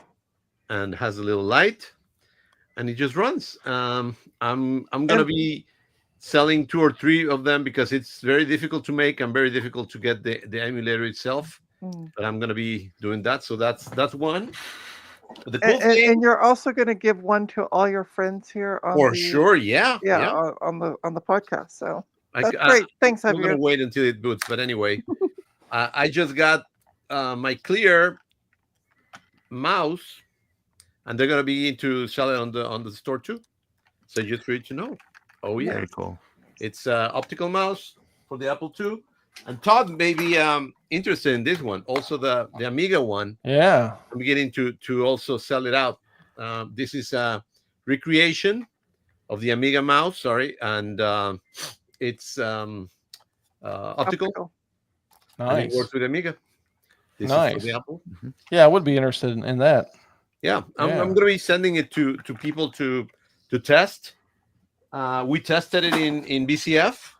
and has a little light, and it just runs. I'm gonna And be selling 2 or 3 of them because it's very difficult to make and very difficult to get the emulator itself. mm. But I'm gonna be doing that. So that's one. But the cool and thing, you're also going to give one to all your friends here on for the sure, yeah, on the podcast. So I, that's I, great. Thanks, I'm gonna Javier. wait until it boots. But anyway, I just got my clear mouse, and they're gonna be into sell it on the store too. So just for you to know. Oh yeah, Very cool. it's optical mouse for the Apple II. And Todd may be interested in this one, also the Amiga one. Yeah. I'm beginning to also sell it out. This is a recreation of the Amiga mouse. Sorry, and it's optical, and it Nice. works with Amiga. This is for Nice. the Apple. Yeah, I would be interested in that. Yeah, I'm Yeah. going to be sending it to people to test. We tested it in BCF,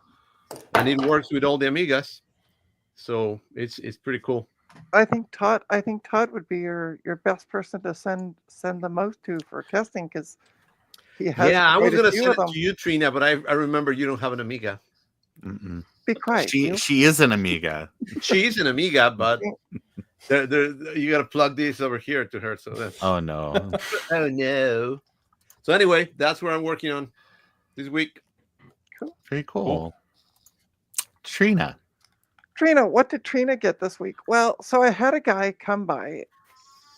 and it works with all the Amigas. So it's pretty cool. I think Todd would be your best person to send the mouse to for testing because he has Yeah, I was quite a going to few send of it them. to you, Trina, but I remember you don't have an Amiga. Mm-mm. Be quiet. you. She is an Amiga. She's an Amiga, but you got to plug this over here to her. So that's Oh no. oh no. So anyway, that's what I'm working on this week. Very cool. Trina. Trina, what did Trina get this week? Well, so I had a guy come by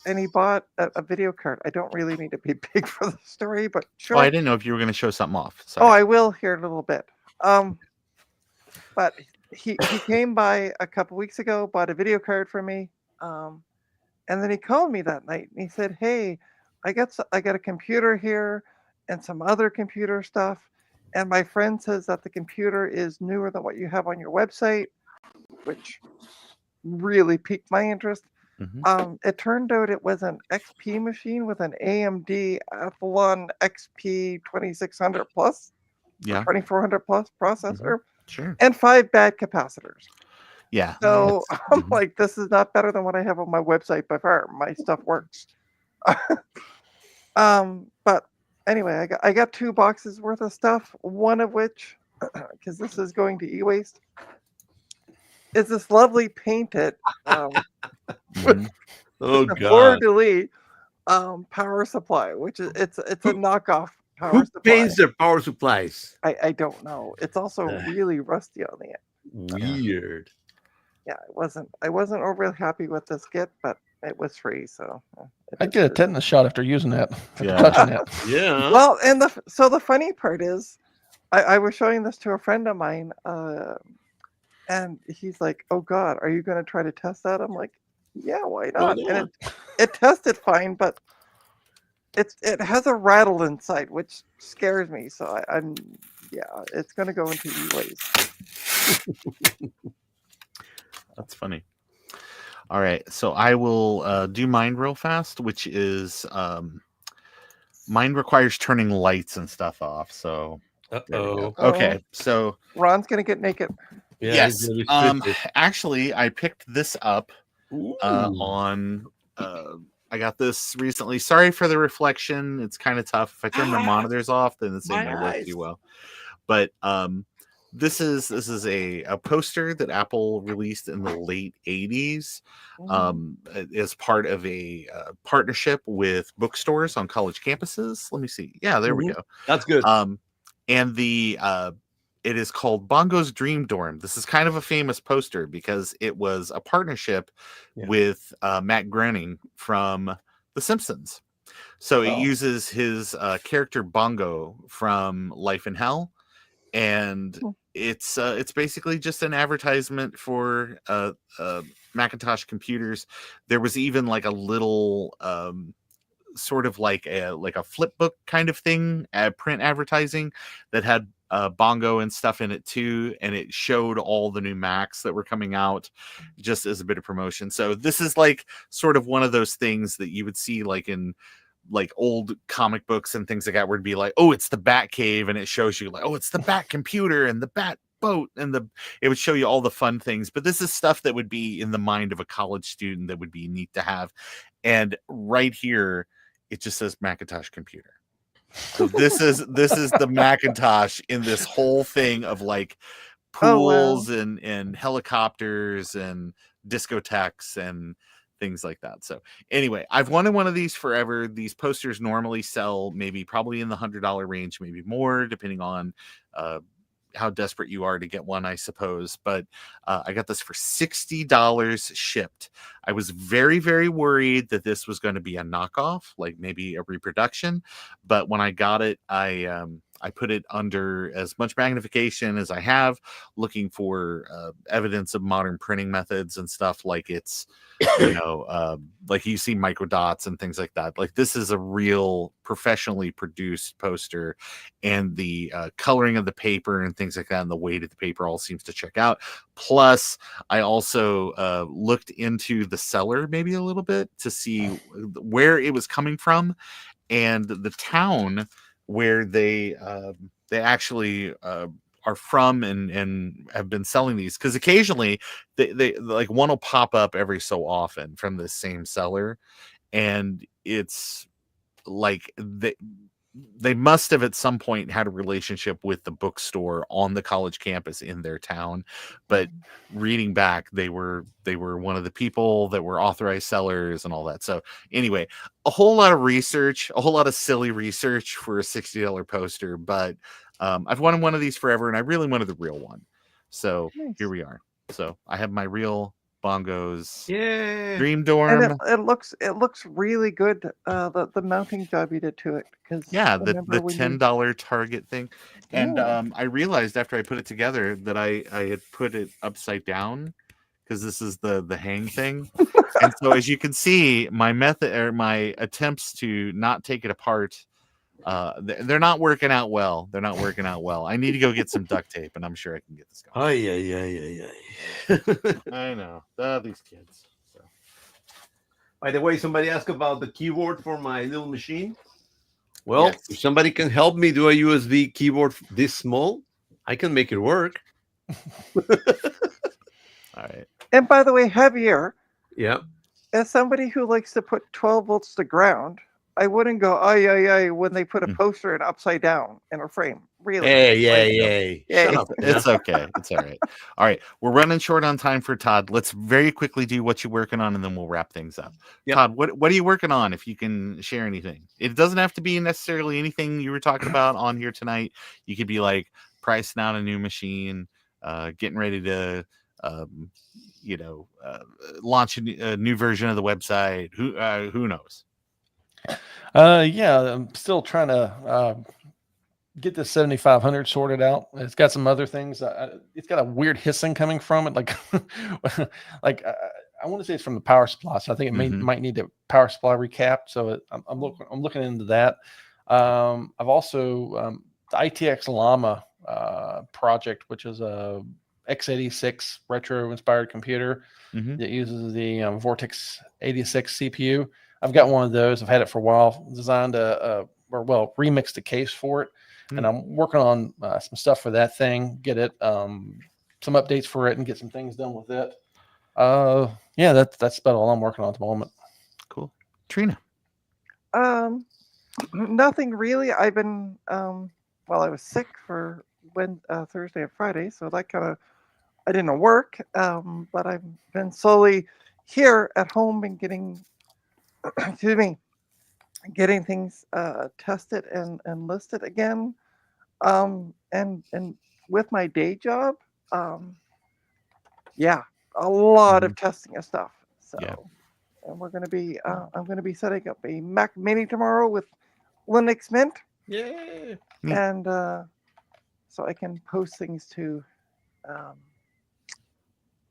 and he bought a video card. I don't really need to be big for the story, but sure. Oh, I didn't know if you were going to show something off. Oh, Sorry. I will here in a little bit. But he came by a couple weeks ago, bought a video card for me, and then he called me that night and he said, "Hey, I got a computer here and some other computer stuff, and my friend says that the computer is newer than what you have on your website," which really piqued my interest. Mhm. It turned out it was an XP machine with an AMD Athlon XP 2600 plus, Yeah. 2400 plus processor, Sure. and 5 bad capacitors. Yeah. So It's- I'm mhm. like, this is not better than what I have on my website by far. My stuff works. But anyway, I got 2 boxes worth of stuff. One of which, because this is going to e-waste, is this lovely painted Mhm. Oh fleur de lis power supply, which is it's a knockoff power Who supply. paints their power supplies? I don't know. It's also really rusty on the end. Weird. Yeah, I wasn't overly happy with this kit, but it was free, so I'd get a tetanus shot after using that, after Yeah. touching it. Yeah. Well, and the funny part is, I was showing this to a friend of mine, and he's like, "Oh God, are you going to try to test that?" I'm like, "Yeah, why not?" And it tested fine, but it has a rattle inside, which scares me. So it's going to go into e-waste. That's funny. All right, so I will do mine real fast, which is mine requires turning lights and stuff off. So there we go. Uh-oh. Okay, so Ron's going to get naked. Yeah, yes, he's gonna be twisted. actually, I picked this up Ooh. on. I got this recently. Sorry for the reflection; it's kind of tough. If I turn the monitors off, then this ain't My gonna work eyes. too well. But this is a poster that Apple released in the late 80s as part of a partnership with bookstores on college campuses. Let me see. Yeah, there we go. That's good. And the it is called Bongo's Dream Dorm. This is kind of a famous poster because it was a partnership with Matt Groening from The Simpsons. So it uses his character Bongo from Life in Hell, and it's basically just an advertisement for Macintosh computers. There was even like a little sort of like a flip book kind of thing, print advertising that had bongo and stuff in it too, and it showed all the new Macs that were coming out just as a bit of promotion. So this is like sort of one of those things that you would see like in like old comic books and things like that, where it'd be like, oh, it's the Bat Cave, and it shows you like, oh, it's the Bat Computer and the Bat Boat, and it would show you all the fun things. But this is stuff that would be in the mind of a college student that would be neat to have. And right here, it just says Macintosh computer. So this is the Macintosh in this whole thing of like pools and helicopters and discotheques and things like that. So anyway, I've wanted one of these forever. These posters normally sell probably in the $100 range, maybe more, depending on how desperate you are to get one, I suppose. But I got this for $60 shipped. I was very, very worried that this was going to be a knockoff, like maybe a reproduction. But when I got it, I put it under as much magnification as I have, looking for evidence of modern printing methods and stuff. Like it's, like you see microdots and things like that. Like this is a real professionally produced poster, and the coloring of the paper and things like that, and the weight of the paper all seems to check out. Plus, I also looked into the seller maybe a little bit to see where it was coming from, and the town where they actually are from and have been selling these, because occasionally they like one will pop up every so often from the same seller, and it's like they must have at some point had a relationship with the bookstore on the college campus in their town. But reading back, they were one of the people that were authorized sellers and all that. So anyway, a whole lot of research, a whole lot of silly research for a $60 poster. But I've wanted one of these forever, and I really wanted the real one. So Here we are. So I have my real bongos. Yeah. Dream Dorm. And it looks really good. The mounting job you did to it, because the $10 Target thing. And I realized after I put it together that I had put it upside down, because this is the hang thing. And so as you can see, my method or my attempts to not take it apart, they're not working out well. I need to go get some duct tape, and I'm sure I can get this going. I know. These kids. So. By the way, somebody asked about the keyboard for my little machine. Well, Yes. If somebody can help me do a USB keyboard this small, I can make it work. All right. And by the way, Javier, Yeah. as somebody who likes to put 12 volts to ground, I wouldn't go when they put a poster in upside down in a frame. Really? Hey. Shut up. It's okay. It's all right. All right. We're running short on time for Todd. Let's very quickly do what you're working on, and then we'll wrap things up. Yep. Todd, what are you working on, if you can share anything? It doesn't have to be necessarily anything you were talking about on here tonight. You could be like pricing out a new machine, getting ready to launch a new version of the website. Who knows? I'm still trying to get the 7500 sorted out. It's got some other things. It's got a weird hissing coming from it, like I want to say it's from the power supply, so I think it might need a power supply recap. So I'm looking into that. I've also the ITX Llama project, which is a x86 retro inspired computer that uses the Vortex 86 CPU. I've got one of those. I've had it for a while. Designed remixed the case for it, and I'm working on some stuff for that thing. Get it, some updates for it, and get some things done with it. That's about all I'm working on at the moment. Cool. Trina. Nothing really. I've been I was sick for Thursday and Friday, so that I didn't work. But I've been slowly here at home and getting getting things tested and listed again. And with my day job, a lot of testing of stuff. So, and we're gonna be I'm gonna be setting up a Mac Mini tomorrow with Linux Mint. Yeah. And so I can post things to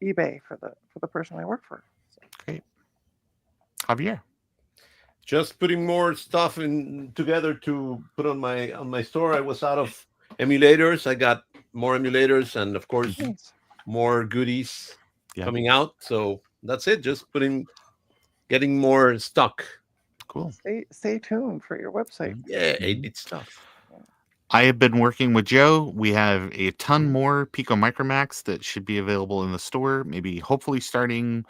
eBay for the person I work for. So. Great. Javier. Just putting more stuff together to put on my store. I was out of emulators. I got more emulators, and of course, Nice. more goodies Yeah. coming out. So that's it. Just getting more stock. Cool. Stay tuned for your website. Yeah, Mhm. 8-bit stuff. I have been working with Joe. We have a ton more Pico Micromax that should be available in the store, maybe hopefully starting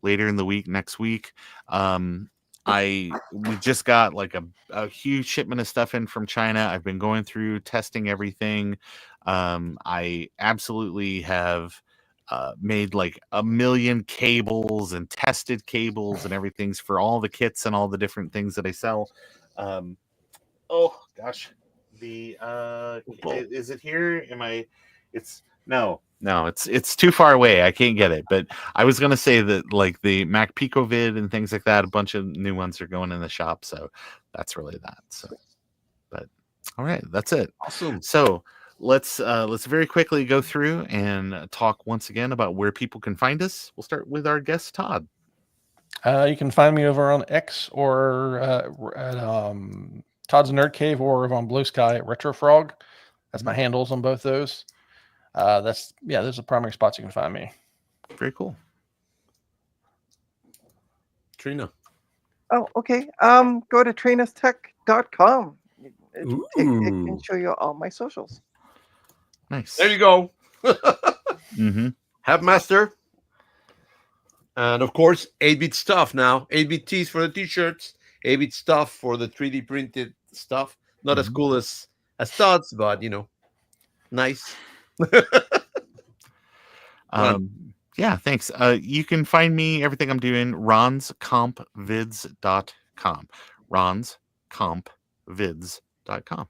later in the week, next week. We just got like a huge shipment of stuff in from China. I've been going through testing everything. I absolutely have made like 1 million cables and tested cables and everything's for all the kits and all the different things that I sell. Oh gosh, the is it here? It's no, it's too far away. I can't get it. But I was gonna say that like the Mac PicoVid and things like that, a bunch of new ones are going in the shop. So that's really that. So, but all right, that's it. Awesome. So let's very quickly go through and talk once again about where people can find us. We'll start with our guest Todd. You can find me over on X or at Todd's Nerd Cave, or over on Blue Sky at RetroFrog. That's my handles on both those. Those are the primary spots you can find me. Very cool. Trina. Oh, okay. Go to trainustech.com. It can show you all my socials. Nice. There you go. Mm-hmm. Master. And of course, 8-bit stuff now. 8-bit tees for the t-shirts. 8-bit stuff for the 3D printed stuff. Not as cool as Todd's, but nice. Yeah, thanks. You can find me, everything I'm doing, ronscompvids.com. ronscompvids.com.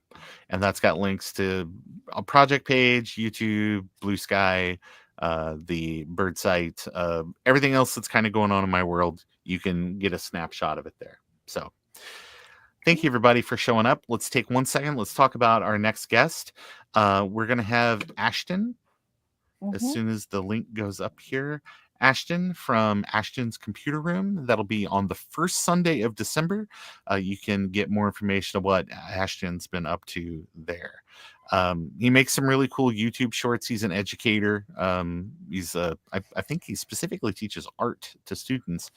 And that's got links to a project page, YouTube, Blue Sky, the bird site, everything else that's kind of going on in my world. You can get a snapshot of it there. So thank you, everybody, for showing up. Let's take 1 second. Let's talk about our next guest. We're going to have Ashton as soon as the link goes up here. Ashton from Ashton's Computer Room. That'll be on the first Sunday of December. You can get more information of what Ashton's been up to there. He makes some really cool YouTube shorts. He's an educator. I think he specifically teaches art to students.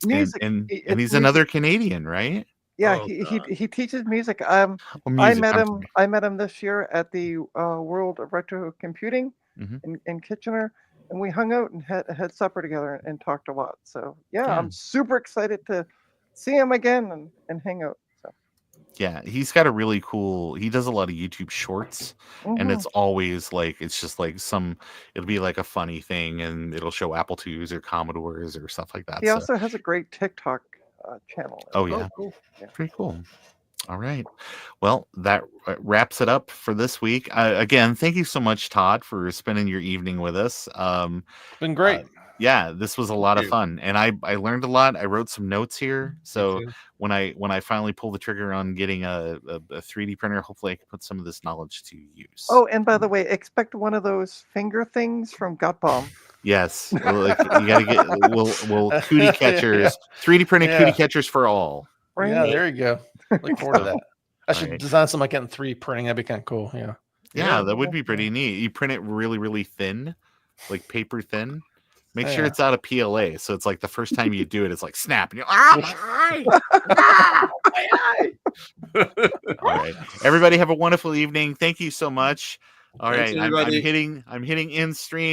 Music. And he's another Canadian, right? Yeah, he teaches music. Music. I met him this year at the World of Retro Computing in Kitchener, and we hung out and had supper together and talked a lot. So yeah, I'm super excited to see him again and hang out. So yeah, he's got a really cool. He does a lot of YouTube shorts, and it's always like it's just like it'll be like a funny thing, and it'll show Apple IIs or Commodores or stuff like that. He also has a great TikTok channel. Oh yeah, cool. Yeah. Pretty cool. All right, well, that wraps it up for this week. Again, thank you so much, Todd, for spending your evening with us. It's been great. Yeah, this was a lot of fun, and I learned a lot. I wrote some notes here, so when I finally pull the trigger on getting a 3D printer, hopefully I can put some of this knowledge to use. Oh, and by the way, expect one of those finger things from Gut Bomb. Yes, you gotta get we'll cootie catchers, 3D printed cootie catchers for all. Right? Yeah, there you go. Look forward to that. I should design something like that in 3D printing. That'd be kind of cool. Yeah, that would be pretty neat. You print it really, really thin, like paper thin. Make sure it's out of PLA, so it's like the first time you do it, it's like snap, and you're my eye! All right, everybody, have a wonderful evening. Thank you so much. All right, I'm hitting end stream.